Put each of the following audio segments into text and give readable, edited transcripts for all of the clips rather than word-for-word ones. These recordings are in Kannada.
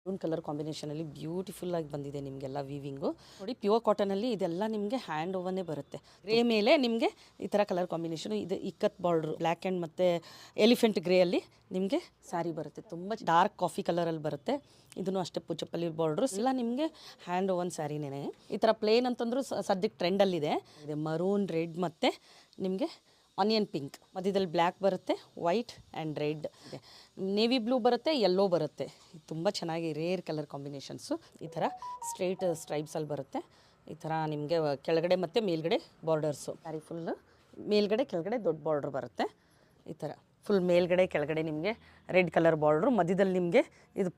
ಬ್ರೌನ್ ಕಲರ್ ಕಾಂಬಿನೇಷನಲ್ಲಿ ಬ್ಯೂಟಿಫುಲ್ ಆಗಿ ಬಂದಿದೆ ನಿಮಗೆಲ್ಲ ವೀವಿಂಗು ನೋಡಿ. ಪ್ಯೂರ್ ಕಾಟನಲ್ಲಿ ಇದೆಲ್ಲ ನಿಮಗೆ ಹ್ಯಾಂಡ್ ಓವನ್ನೇ ಬರುತ್ತೆ. ಗ್ರೇ ಮೇಲೆ ನಿಮಗೆ ಈ ಥರ ಕಲರ್ ಕಾಂಬಿನೇಷನು, ಇದು ಇಕ್ಕತ್ ಬಾರ್ಡ್ರು ಬ್ಲ್ಯಾಕ್ ಆ್ಯಂಡ್ ಮತ್ತು ಎಲಿಫೆಂಟ್ ಗ್ರೇಯಲ್ಲಿ ನಿಮಗೆ ಸ್ಯಾರಿ ಬರುತ್ತೆ. ತುಂಬ ಡಾರ್ಕ್ ಕಾಫಿ ಕಲರಲ್ಲಿ ಬರುತ್ತೆ. ಇದನ್ನು ಅಷ್ಟೇ ಪುಚ್ಚಪಲ್ಲಿ ಬಾರ್ಡ್ರು ಎಲ್ಲ ನಿಮಗೆ ಹ್ಯಾಂಡ್ ಓವನ್ ಸ್ಯಾರಿನೇ. ಈ ಥರ ಪ್ಲೇನ್ ಅಂತಂದ್ರೂ ಸದ್ಯಕ್ಕೆ ಟ್ರೆಂಡಲ್ಲಿದೆ. ಇದೆ ಮರೂನ್ ರೆಡ್ ಮತ್ತು ನಿಮಗೆ ಆನಿಯನ್ ಪಿಂಕ್, ಮಧ್ಯದಲ್ಲಿ ಬ್ಲ್ಯಾಕ್ ಬರುತ್ತೆ, ವೈಟ್ ಆ್ಯಂಡ್ ರೆಡ್ ಇದೆ, ನೇವಿ ಬ್ಲೂ ಬರುತ್ತೆ, ಯೆಲ್ಲೋ ಬರುತ್ತೆ. ತುಂಬ ಚೆನ್ನಾಗಿ ರೇರ್ ಕಲರ್ ಕಾಂಬಿನೇಷನ್ಸು. ಈ ಥರ ಸ್ಟ್ರೈಟ್ ಸ್ಟ್ರೈಪ್ಸಲ್ಲಿ ಬರುತ್ತೆ. ಈ ಥರ ನಿಮಗೆ ಕೆಳಗಡೆ ಮತ್ತು ಮೇಲ್ಗಡೆ ಬಾರ್ಡರ್ಸು. ಸ್ಯಾರಿ ಫುಲ್ಲು ಮೇಲ್ಗಡೆ ಕೆಳಗಡೆ ದೊಡ್ಡ ಬಾರ್ಡ್ರ್ ಬರುತ್ತೆ. ಈ ಥರ ಫುಲ್ ಮೇಲ್ಗಡೆ ಕೆಳಗಡೆ ನಿಮಗೆ ರೆಡ್ ಕಲರ್ ಬಾರ್ಡ್ರು, ಮಧ್ಯದಲ್ಲಿ ನಿಮಗೆ ಇದು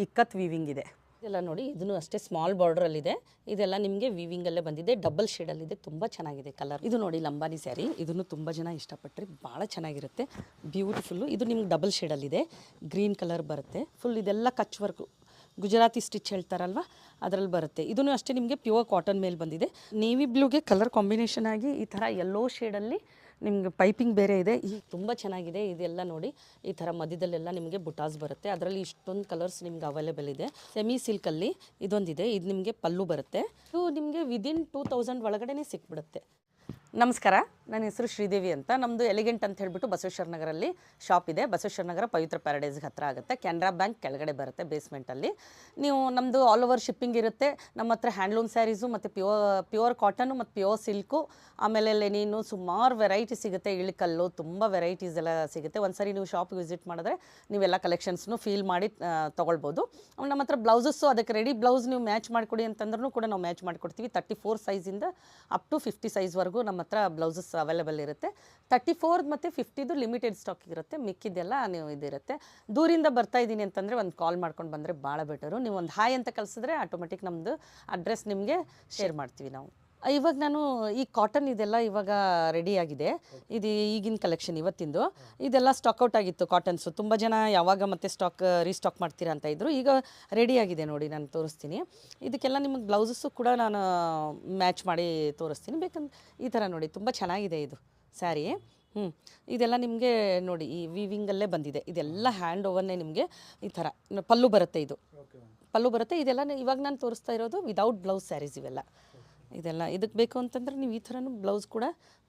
ಇಕ್ಕತ್ ವೀವಿಂಗ್ ಇದೆ. ಇದೆಲ್ಲ ನೋಡಿ, ಇದನ್ನು ಅಷ್ಟೇ ಸ್ಮಾಲ್ ಬಾರ್ಡ್ರಲ್ಲಿದೆ. ಇದೆಲ್ಲ ನಿಮಗೆ ವೀವಿಂಗಲ್ಲೇ ಬಂದಿದೆ, ಡಬಲ್ ಶೇಡಲ್ಲಿದೆ, ತುಂಬ ಚೆನ್ನಾಗಿದೆ ಕಲರ್. ಇದು ನೋಡಿ ಲಂಬಾನಿ ಸ್ಯಾರಿ, ಇದನ್ನು ತುಂಬ ಜನ ಇಷ್ಟಪಟ್ಟರೆ ಭಾಳ ಚೆನ್ನಾಗಿರುತ್ತೆ, ಬ್ಯೂಟಿಫುಲ್ಲು. ಇದು ನಿಮ್ಗೆ ಡಬಲ್ ಶೇಡಲ್ಲಿದೆ, ಗ್ರೀನ್ ಕಲರ್ ಬರುತ್ತೆ. ಫುಲ್ ಇದೆಲ್ಲ ಕಚ್ ವರ್ಕು, ಗುಜರಾತಿ ಸ್ಟಿಚ್ ಹೇಳ್ತಾರಲ್ವ ಅದರಲ್ಲಿ ಬರುತ್ತೆ. ಇದನ್ನು ಅಷ್ಟೇ ನಿಮಗೆ ಪ್ಯೂರ್ ಕಾಟನ್ ಮೇಲೆ ಬಂದಿದೆ. ನೇವಿ ಬ್ಲೂಗೆ ಕಲರ್ ಕಾಂಬಿನೇಷನ್ ಆಗಿ ಈ ಥರ ಯೆಲ್ಲೋ ಶೇಡಲ್ಲಿ ನಿಮಗೆ ಪೈಪಿಂಗ್ ಬೇರೆ ಇದೆ. ಈಗ ತುಂಬ ಚೆನ್ನಾಗಿದೆ. ಇದೆಲ್ಲ ನೋಡಿ ಈ ಥರ ಮಧ್ಯದಲ್ಲೆಲ್ಲ ನಿಮಗೆ ಬುಟಾಸ್ ಬರುತ್ತೆ. ಅದರಲ್ಲಿ ಇಷ್ಟೊಂದು ಕಲರ್ಸ್ ನಿಮ್ಗೆ ಅವೈಲೇಬಲ್ ಇದೆ. ಸೆಮಿ ಸಿಲ್ಕಲ್ಲಿ ಇದೊಂದಿದೆ, ಇದು ನಿಮಗೆ ಪಲ್ಲು ಬರುತ್ತೆ. ಇದು ನಿಮಗೆ ವಿದಿನ್ 2000 ಒಳಗಡೆ ಸಿಕ್ಬಿಡುತ್ತೆ. ನಮಸ್ಕಾರ, ನನ್ನ ಹೆಸರು ಶ್ರೀದೇವಿ ಅಂತ. ನಮ್ಮದು ಎಲಿಗೆಂಟ್ ಅಂತ ಹೇಳಿಬಿಟ್ಟು ಬಸವೇಶ್ವರ ನಗರಲ್ಲಿ ಶಾಪ್ ಇದೆ. ಬಸವೇಶ್ವರ ನಗರ ಪವಿತ್ರ ಪ್ಯಾರಡೈಸ್ಗೆ ಹತ್ತಿರ ಆಗುತ್ತೆ. ಕೆನರಾ ಬ್ಯಾಂಕ್ ಕೆಳಗಡೆ ಬರುತ್ತೆ ಬೇಸ್ಮೆಂಟಲ್ಲಿ. ನೀವು ನಮ್ಮದು ಆಲ್ ಓವರ್ ಶಿಪ್ಪಿಂಗ್ ಇರುತ್ತೆ. ನಮ್ಮ ಹತ್ರ ಹ್ಯಾಂಡ್ಲೂಮ್ ಸ್ಯಾರೀಸು ಮತ್ತು ಪ್ಯೂರ್ ಕಾಟನು ಮತ್ತು ಪ್ಯೂರ್ ಸಿಲ್ಕು, ಆಮೇಲೆ ಲೆನಿನು, ಸುಮಾರು ವೆರೈಟಿ ಸಿಗುತ್ತೆ. ಇಳಿಕಲ್ಲು, ತುಂಬ ವೆರೈಟೀಸ್ ಎಲ್ಲ ಸಿಗುತ್ತೆ. ಒಂದ್ಸರಿ ನೀವು ಶಾಪ್ಗೆ ವಿಸಿಟ್ ಮಾಡಿದ್ರೆ ನೀವೆಲ್ಲ ಕಲೆಕ್ಷನ್ಸ್ನು ಫೀಲ್ ಮಾಡಿ ತೊಗೊಳ್ಬೋದು. ನಮ್ಮ ಹತ್ರ ಬ್ಲೌಸಸ್ಸು ಅದಕ್ಕೆ ರೆಡಿ ಬ್ಲೌಸ್ ನೀವು ಮ್ಯಾಚ್ ಮಾಡಿಕೊಡಿ ಅಂತಂದ್ರೂ ಕೂಡ ನಾವು ಮ್ಯಾಚ್ ಮಾಡಿಕೊಡ್ತೀವಿ. 34 ಸೈಜಿಂದ ಅಪ್ ಟು 50 ಸೈಜ್ವರೆಗೂ ನಮ್ಮ ಹತ್ರ ಬ್ಲೌಸಸ್ ಅವೈಲೇಬಲ್ ಇರುತ್ತೆ. 34 ಮತ್ತು 50ದು ಲಿಮಿಟೆಡ್ ಸ್ಟಾಕ್ ಇರುತ್ತೆ, ಮಿಕ್ಕಿದೆಲ್ಲ ನೀವು ಇದಿರುತ್ತೆ. ದೂರಿಂದ ಬರ್ತಾ ಇದ್ದೀನಿ ಅಂತಂದರೆ ಒಂದು ಕಾಲ್ ಮಾಡ್ಕೊಂಡು ಬಂದರೆ ಭಾಳ ಬೆಟರು. ನೀವು ಒಂದು ಹಾಯ್ ಅಂತ ಕಳಿಸಿದ್ರೆ ಆಟೋಮೆಟಿಕ್ ನಮ್ಮದು ಅಡ್ರೆಸ್ ನಿಮಗೆ ಶೇರ್ ಮಾಡ್ತೀವಿ ನಾವು. ಇವಾಗ ನಾನು ಈ ಕಾಟನ್ ಇದೆಲ್ಲ ಇವಾಗ ರೆಡಿಯಾಗಿದೆ. ಇದು ಈಗಿನ ಕಲೆಕ್ಷನ್ ಇವತ್ತಿಂದು. ಇದೆಲ್ಲ ಸ್ಟಾಕ್ಔಟ್ ಆಗಿತ್ತು ಕಾಟನ್ಸು. ತುಂಬ ಜನ ಯಾವಾಗ ಮತ್ತೆ ರೀಸ್ಟಾಕ್ ಮಾಡ್ತೀರಾ ಅಂತ ಇದ್ದರು. ಈಗ ರೆಡಿಯಾಗಿದೆ ನೋಡಿ, ನಾನು ತೋರಿಸ್ತೀನಿ. ಇದಕ್ಕೆಲ್ಲ ನಿಮಗೆ ಬ್ಲೌಸಸ್ಸು ಕೂಡ ನಾನು ಮ್ಯಾಚ್ ಮಾಡಿ ತೋರಿಸ್ತೀನಿ. ಬೇಕಂದ್ರೆ ಈ ಥರ ನೋಡಿ, ತುಂಬ ಚೆನ್ನಾಗಿದೆ ಇದು ಸ್ಯಾರಿ. ಇದೆಲ್ಲ ನಿಮಗೆ ನೋಡಿ ಈ ವೀವಿಂಗಲ್ಲೇ ಬಂದಿದೆ. ಇದೆಲ್ಲ ಹ್ಯಾಂಡ್ ಓವನ್ನೇ. ನಿಮಗೆ ಈ ಥರ ಪಲ್ಲು ಬರುತ್ತೆ, ಇದು ಪಲ್ಲು ಬರುತ್ತೆ. ಇದೆಲ್ಲ ಇವಾಗ ನಾನು ತೋರಿಸ್ತಾ ಇರೋದು ವಿದೌಟ್ ಬ್ಲೌಸ್ ಸ್ಯಾರೀಸ್ ಇವೆಲ್ಲ. ಇದೆಲ್ಲ ಇದಕ್ಕೆ ಬೇಕು ಅಂತಂದರೆ ನೀವು ಈ ಥರನೂ ಬ್ಲೌಸ್ ಕೂಡ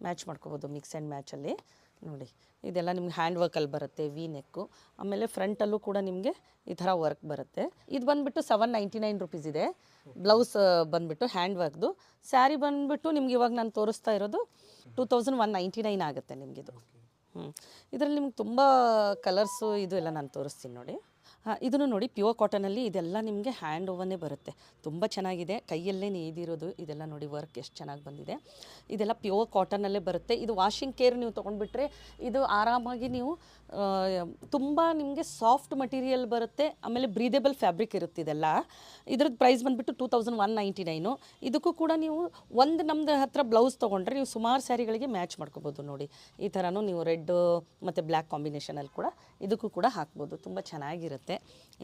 ಮ್ಯಾಚ್ ಮಾಡ್ಕೋಬೋದು, ಮಿಕ್ಸ್ ಆ್ಯಂಡ್ ಮ್ಯಾಚಲ್ಲಿ. ನೋಡಿ ಇದೆಲ್ಲ ನಿಮ್ಗೆ ಹ್ಯಾಂಡ್ ವರ್ಕಲ್ಲಿ ಬರುತ್ತೆ, ವಿ ನೆಕ್ಕು. ಆಮೇಲೆ ಫ್ರಂಟಲ್ಲೂ ಕೂಡ ನಿಮಗೆ ಈ ಥರ ವರ್ಕ್ ಬರುತ್ತೆ. ಇದು ಬಂದುಬಿಟ್ಟು 799 ರುಪೀಸ್ ಇದೆ. ಬ್ಲೌಸ್ ಬಂದುಬಿಟ್ಟು ಹ್ಯಾಂಡ್ ವರ್ಕ್ದು. ಸ್ಯಾರಿ ಬಂದುಬಿಟ್ಟು ನಿಮ್ಗೆ ಇವಾಗ ನಾನು ತೋರಿಸ್ತಾ ಇರೋದು 2199 ಆಗುತ್ತೆ ನಿಮಗಿದು. ಇದರಲ್ಲಿ ನಿಮ್ಗೆ ತುಂಬ ಕಲರ್ಸು ಇದು ಎಲ್ಲ ನಾನು ತೋರಿಸ್ತೀನಿ ನೋಡಿ. ಇದನ್ನು ನೋಡಿ, ಪ್ಯೂರ್ ಕಾಟನಲ್ಲಿ ಇದೆಲ್ಲ ನಿಮಗೆ ಹ್ಯಾಂಡ್ ಓವನ್ನೇ ಬರುತ್ತೆ. ತುಂಬ ಚೆನ್ನಾಗಿದೆ, ಕೈಯಲ್ಲೇ ನೇಯ್ದಿರೋದು. ಇದೆಲ್ಲ ನೋಡಿ ವರ್ಕ್ ಎಷ್ಟು ಚೆನ್ನಾಗಿ ಬಂದಿದೆ. ಇದೆಲ್ಲ ಪ್ಯೂರ್ ಕಾಟನಲ್ಲೇ ಬರುತ್ತೆ. ಇದು ವಾಷಿಂಗ್ ಕೇರ್ ನೀವು ತೊಗೊಂಡ್ಬಿಟ್ರೆ ಇದು ಆರಾಮಾಗಿ ನೀವು ತುಂಬ ನಿಮಗೆ ಸಾಫ್ಟ್ ಮಟೀರಿಯಲ್ ಬರುತ್ತೆ. ಆಮೇಲೆ ಬ್ರೀದೇಬಲ್ ಫ್ಯಾಬ್ರಿಕ್ ಇರುತ್ತೆ. ಇದೆಲ್ಲ ಇದ್ರದ್ದು ಪ್ರೈಸ್ ಬಂದುಬಿಟ್ಟು 2199. ಇದಕ್ಕೂ ಕೂಡ ನೀವು ಒಂದು ನಮ್ಮದು ಹತ್ರ ಬ್ಲೌಸ್ ತೊಗೊಂಡ್ರೆ ನೀವು ಸುಮಾರು ಸ್ಯಾರಿಗಳಿಗೆ ಮ್ಯಾಚ್ ಮಾಡ್ಕೋಬೋದು. ನೋಡಿ ಈ ಥರನೂ ನೀವು ರೆಡ್ ಮತ್ತು ಬ್ಲ್ಯಾಕ್ ಕಾಂಬಿನೇಷನಲ್ಲಿ ಕೂಡ ಇದಕ್ಕೂ ಕೂಡ ಹಾಕ್ಬೋದು. ತುಂಬ ಚೆನ್ನಾಗಿರುತ್ತೆ.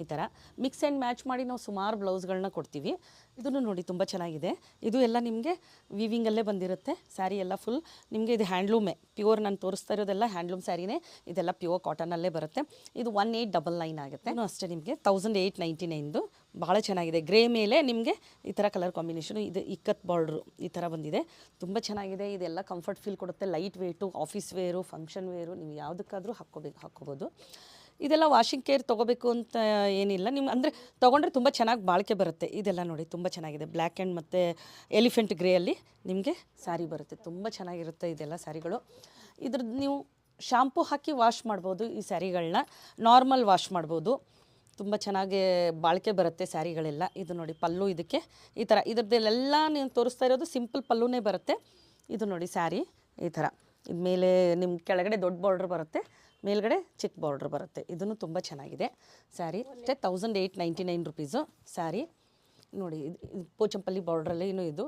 ಈ ಥರ ಮಿಕ್ಸ್ ಆ್ಯಂಡ್ ಮ್ಯಾಚ್ ಮಾಡಿ ನಾವು ಸುಮಾರು ಬ್ಲೌಸ್ಗಳನ್ನ ಕೊಡ್ತೀವಿ. ಇದನ್ನು ನೋಡಿ ತುಂಬ ಚೆನ್ನಾಗಿದೆ. ಇದು ಎಲ್ಲ ನಿಮಗೆ ವೀವಿಂಗಲ್ಲೇ ಬಂದಿರುತ್ತೆ. ಸ್ಯಾರಿ ಎಲ್ಲ ಫುಲ್ ನಿಮಗೆ ಇದು ಹ್ಯಾಂಡ್ಲೂಮೇ, ಪ್ಯೂರ್. ನಾನು ತೋರಿಸ್ತಾ ಇರೋದೆಲ್ಲ ಹ್ಯಾಂಡ್ಲೂಮ್ ಸ್ಯಾರಿನೇ. ಇದೆಲ್ಲ ಪ್ಯೂರ್ ಕಾಟನಲ್ಲೇ ಬರುತ್ತೆ. ಇದು 1899 ಆಗುತ್ತೆ. ಇನ್ನೂ ಅಷ್ಟೇ ನಿಮಗೆ 1899. ಭಾಳ ಚೆನ್ನಾಗಿದೆ. ಗ್ರೇ ಮೇಲೆ ನಿಮಗೆ ಈ ಥರ ಕಲರ್ ಕಾಂಬಿನೇಷನು. ಇದು ಇಕ್ಕತ್ ಬಾರ್ಡ್ರು ಈ ಥರ ಬಂದಿದೆ, ತುಂಬ ಚೆನ್ನಾಗಿದೆ. ಇದೆಲ್ಲ ಕಂಫರ್ಟ್ ಫೀಲ್ ಕೊಡುತ್ತೆ. Light weight, office wear, function wear, ನೀವು ಯಾವುದಕ್ಕಾದರೂ ಹಾಕ್ಕೋಬೋದು. ಇದೆಲ್ಲ ವಾಷಿಂಗ್ ಕೇರ್ ತೊಗೋಬೇಕು ಅಂತ ಏನಿಲ್ಲ. ನಿಮ್ಮ ಅಂದರೆ ತೊಗೊಂಡ್ರೆ ತುಂಬ ಚೆನ್ನಾಗಿ ಬಾಳಿಕೆ ಬರುತ್ತೆ. ಇದೆಲ್ಲ ನೋಡಿ ತುಂಬ ಚೆನ್ನಾಗಿದೆ. ಬ್ಲ್ಯಾಕ್ ಆ್ಯಂಡ್ ಮತ್ತು ಎಲಿಫೆಂಟ್ ಗ್ರೇಯಲ್ಲಿ ನಿಮಗೆ ಸ್ಯಾರಿ ಬರುತ್ತೆ. ತುಂಬ ಚೆನ್ನಾಗಿರುತ್ತೆ ಇದೆಲ್ಲ ಸ್ಯಾರಿಗಳು. ಇದ್ರದ್ದು ನೀವು ಶಾಂಪೂ ಹಾಕಿ ವಾಶ್ ಮಾಡ್ಬೋದು ಈ ಸ್ಯಾರಿಗಳನ್ನ, ನಾರ್ಮಲ್ ವಾಶ್ ಮಾಡ್ಬೋದು. ತುಂಬ ಚೆನ್ನಾಗಿ ಬಾಳಿಕೆ ಬರುತ್ತೆ ಸ್ಯಾರಿಗಳೆಲ್ಲ. ಇದು ನೋಡಿ ಪಲ್ಲು, ಇದಕ್ಕೆ ಈ ಥರ ಇದ್ರದ್ದೆಲ್ಲ ನೀವು ತೋರಿಸ್ತಾ ಇರೋದು ಸಿಂಪಲ್ ಪಲ್ಲುನೇ ಬರುತ್ತೆ. ಇದು ನೋಡಿ ಸ್ಯಾರಿ ಈ ಥರ. ಇದು ಮೇಲೆ ನಿಮ್ಮ ಕೆಳಗಡೆ ದೊಡ್ಡ ಬಾರ್ಡ್ರ್ ಬರುತ್ತೆ, ಮೇಲ್ಗಡೆ ಚಿಕ್ಕ ಬಾರ್ಡ್ರ್ ಬರುತ್ತೆ. ಇದನ್ನು ತುಂಬ ಚೆನ್ನಾಗಿದೆ ಸ್ಯಾರಿ. ಅಷ್ಟೇ 1899 ರುಪೀಸು ಸ್ಯಾರಿ. ನೋಡಿ ಇದು ಪೋಚಂಪಲ್ಲಿ ಬಾರ್ಡ್ರಲ್ಲಿ ಇದು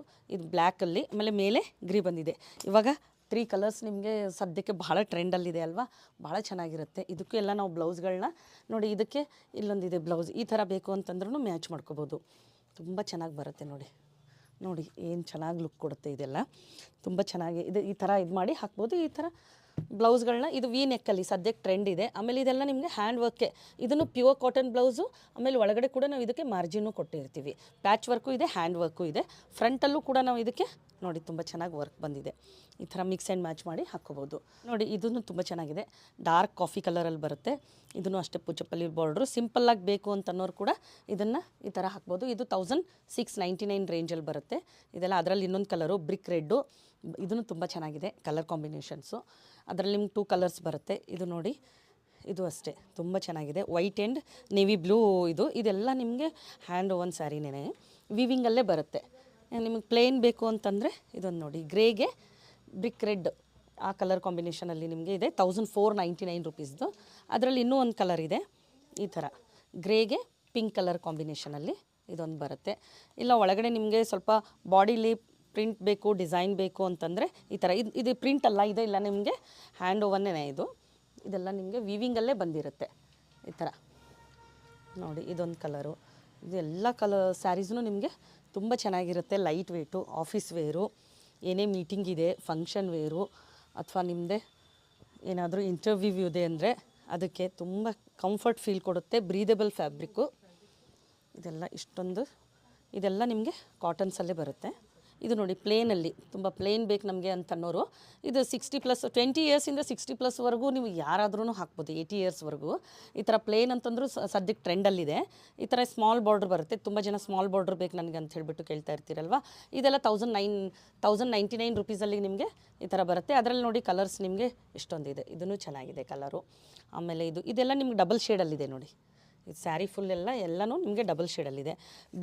ಬ್ಲ್ಯಾಕಲ್ಲಿ, ಆಮೇಲೆ ಮೇಲೆ ಗ್ರೀ ಬಂದಿದೆ. ಇವಾಗ 3 ಕಲರ್ಸ್ ನಿಮಗೆ ಸದ್ಯಕ್ಕೆ ಭಾಳ ಟ್ರೆಂಡಲ್ಲಿದೆ ಅಲ್ವಾ, ಭಾಳ ಚೆನ್ನಾಗಿರುತ್ತೆ. ಇದಕ್ಕೂ ಎಲ್ಲ ನಾವು ಬ್ಲೌಸ್ಗಳನ್ನ ನೋಡಿ, ಇದಕ್ಕೆ ಇಲ್ಲೊಂದಿದೆ ಬ್ಲೌಸ್. ಈ ಥರ ಬೇಕು ಅಂತಂದ್ರೂ ಮ್ಯಾಚ್ ಮಾಡ್ಕೋಬೋದು. ತುಂಬ ಚೆನ್ನಾಗಿ ಬರುತ್ತೆ ನೋಡಿ. ನೋಡಿ ಏನು ಚೆನ್ನಾಗಿ ಲುಕ್ ಕೊಡುತ್ತೆ ಇದೆಲ್ಲ. ತುಂಬ ಚೆನ್ನಾಗಿ ಇದು ಈ ಥರ ಇದು ಮಾಡಿ ಹಾಕ್ಬೋದು. ಈ ಥರ ಬ್ಲೌಸ್ಗಳನ್ನ ಇದು ವಿ ನೆಕ್ಕಲ್ಲಿ ಸದ್ಯಕ್ಕೆ ಟ್ರೆಂಡ್ ಇದೆ. ಆಮೇಲೆ ಇದೆಲ್ಲ ನಿಮಗೆ ಹ್ಯಾಂಡ್ ವರ್ಕೆ, ಇದನ್ನು ಪ್ಯೂರ್ ಕಾಟನ್ ಬ್ಲೌಸು. ಆಮೇಲೆ ಒಳಗಡೆ ಕೂಡ ನಾವು ಇದಕ್ಕೆ ಮಾರ್ಜಿನ್ನು ಕೊಟ್ಟಿರ್ತೀವಿ. ಪ್ಯಾಚ್ ವರ್ಕು ಇದೆ, ಹ್ಯಾಂಡ್ ವರ್ಕು ಇದೆ. ಫ್ರಂಟಲ್ಲೂ ಕೂಡ ನಾವು ಇದಕ್ಕೆ ನೋಡಿ ತುಂಬ ಚೆನ್ನಾಗಿ ವರ್ಕ್ ಬಂದಿದೆ. ಈ ಥರ ಮಿಕ್ಸ್ ಆ್ಯಂಡ್ ಮ್ಯಾಚ್ ಮಾಡಿ ಹಾಕ್ಕೋಬೋದು. ನೋಡಿ ಇದನ್ನು ತುಂಬ ಚೆನ್ನಾಗಿದೆ, ಡಾರ್ಕ್ ಕಾಫಿ ಕಲರಲ್ಲಿ ಬರುತ್ತೆ. ಇದನ್ನು ಅಷ್ಟೇ ಪುಚ್ಚಪಲ್ಲಿ ಬಾರ್ಡ್ರು. ಸಿಂಪಲ್ಲಾಗಿ ಬೇಕು ಅಂತನ್ನೋರು ಕೂಡ ಇದನ್ನು ಈ ಥರ ಹಾಕ್ಬೋದು. ಇದು 1699 ರೇಂಜಲ್ಲಿ ಬರುತ್ತೆ. ಇದೆಲ್ಲ ಅದರಲ್ಲಿ ಇನ್ನೊಂದು ಕಲರು ಬ್ರಿಕ್ ರೆಡ್ಡು, ಇದನ್ನು ತುಂಬ ಚೆನ್ನಾಗಿದೆ ಕಲರ್ ಕಾಂಬಿನೇಷನ್ಸು. ಅದರಲ್ಲಿ ನಿಮ್ಗೆ 2 ಕಲರ್ಸ್ ಬರುತ್ತೆ. ಇದು ನೋಡಿ, ಇದು ಅಷ್ಟೇ ತುಂಬ ಚೆನ್ನಾಗಿದೆ, ವೈಟ್ ಆ್ಯಂಡ್ ನೇವಿ ಬ್ಲೂ. ಇದೆಲ್ಲ ನಿಮಗೆ ಹ್ಯಾಂಡ್ ಓವನ್ ಸ್ಯಾರಿನೇ, ವಿವಿಂಗಲ್ಲೇ ಬರುತ್ತೆ. ನಿಮಗೆ ಪ್ಲೇನ್ ಬೇಕು ಅಂತಂದರೆ ಇದೊಂದು ನೋಡಿ, ಗ್ರೇಗೆ ಬ್ರಿಕ್ ರೆಡ್ ಆ ಕಲರ್ ಕಾಂಬಿನೇಷನಲ್ಲಿ ನಿಮಗೆ ಇದೆ, 1499 ರುಪೀಸ್ದು. ಅದರಲ್ಲಿ ಇನ್ನೂ ಒಂದು ಕಲರ್ ಇದೆ, ಈ ಥರ ಗ್ರೇಗೆ ಪಿಂಕ್ ಕಲರ್ ಕಾಂಬಿನೇಷನಲ್ಲಿ ಇದೊಂದು ಬರುತ್ತೆ. ಇಲ್ಲ ಒಳಗಡೆ ನಿಮಗೆ ಸ್ವಲ್ಪ ಬಾಡಿಲಿ ಪ್ರಿಂಟ್ ಬೇಕು, ಡಿಸೈನ್ ಬೇಕು ಅಂತಂದರೆ ಈ ಥರ. ಇದು ಪ್ರಿಂಟ್ ಅಲ್ಲ, ಇಲ್ಲ ನಿಮಗೆ ಹ್ಯಾಂಡ್ ಓವನ್ನೇ ಇದು. ಇದೆಲ್ಲ ನಿಮಗೆ ವೀವಿಂಗಲ್ಲೇ ಬಂದಿರುತ್ತೆ ಈ ಥರ. ನೋಡಿ ಇದೊಂದು ಕಲರು. ಇದೆಲ್ಲ ಸ್ಯಾರೀಸ್ನು ನಿಮಗೆ ತುಂಬ ಚೆನ್ನಾಗಿರುತ್ತೆ, ಲೈಟ್ ವೇಟು, ಆಫೀಸ್ ವೇರು, ಏನೇ ಮೀಟಿಂಗ್ ಇದೆ, ಫಂಕ್ಷನ್ ವೇರು, ಅಥವಾ ನಿಮ್ಮದೇ ಏನಾದರೂ ಇಂಟರ್ವ್ಯೂ ಇದೆ ಅಂದರೆ ಅದಕ್ಕೆ ತುಂಬ ಕಂಫರ್ಟ್ ಫೀಲ್ ಕೊಡುತ್ತೆ. ಬ್ರೀದೆಬಲ್ ಫ್ಯಾಬ್ರಿಕ್ಕು ಇದೆಲ್ಲ ನಿಮಗೆ ಕಾಟನ್ಸಲ್ಲೇ ಬರುತ್ತೆ. ಇದು ನೋಡಿ ಪ್ಲೇನಲ್ಲಿ, ತುಂಬ ಪ್ಲೇನ್ ಬೇಕು ನಮಗೆ ಅಂತನ್ನೋರು ಇದು 60+ 20 ಇಯರ್ಸಿಂದ 60+ ನೀವು ಯಾರಾದ್ರೂ ಹಾಕ್ಬೋದು, 80 ಇಯರ್ಸ್ವರೆಗೂ. ಈ ಥರ ಪ್ಲೇನ್ ಅಂತಂದ್ರೂ ಸದ್ಯಕ್ಕೆ ಟ್ರೆಂಡಲ್ಲಿದೆ. ಈ ಥರ ಸ್ಮಾಲ್ ಬಾರ್ಡ್ರ್ ಬರುತ್ತೆ. ತುಂಬ ಜನ ಸ್ಮಾಲ್ ಬಾರ್ಡ್ರ್ ಬೇಕು ನನಗೆ ಅಂತ ಹೇಳ್ಬಿಟ್ಟು ಕೇಳ್ತಾ ಇರ್ತೀರಲ್ವ. ಇದೆಲ್ಲ 1099 ರುಪೀಸಲ್ಲಿ ನಿಮಗೆ ಈ ಥರ ಬರುತ್ತೆ. ಅದರಲ್ಲಿ ನೋಡಿ ಕಲರ್ಸ್ ನಿಮಗೆ ಇಷ್ಟೊಂದಿದೆ. ಇದೂ ಚೆನ್ನಾಗಿದೆ ಕಲರು. ಆಮೇಲೆ ಇದೆಲ್ಲ ನಿಮ್ಗೆ ಡಬಲ್ ಶೇಡಲ್ಲಿದೆ ನೋಡಿ. ಇದು ಸ್ಯಾರಿ ಫುಲ್ ಎಲ್ಲನೂ ನಿಮಗೆ ಡಬಲ್ ಶೇಡಲ್ಲಿದೆ.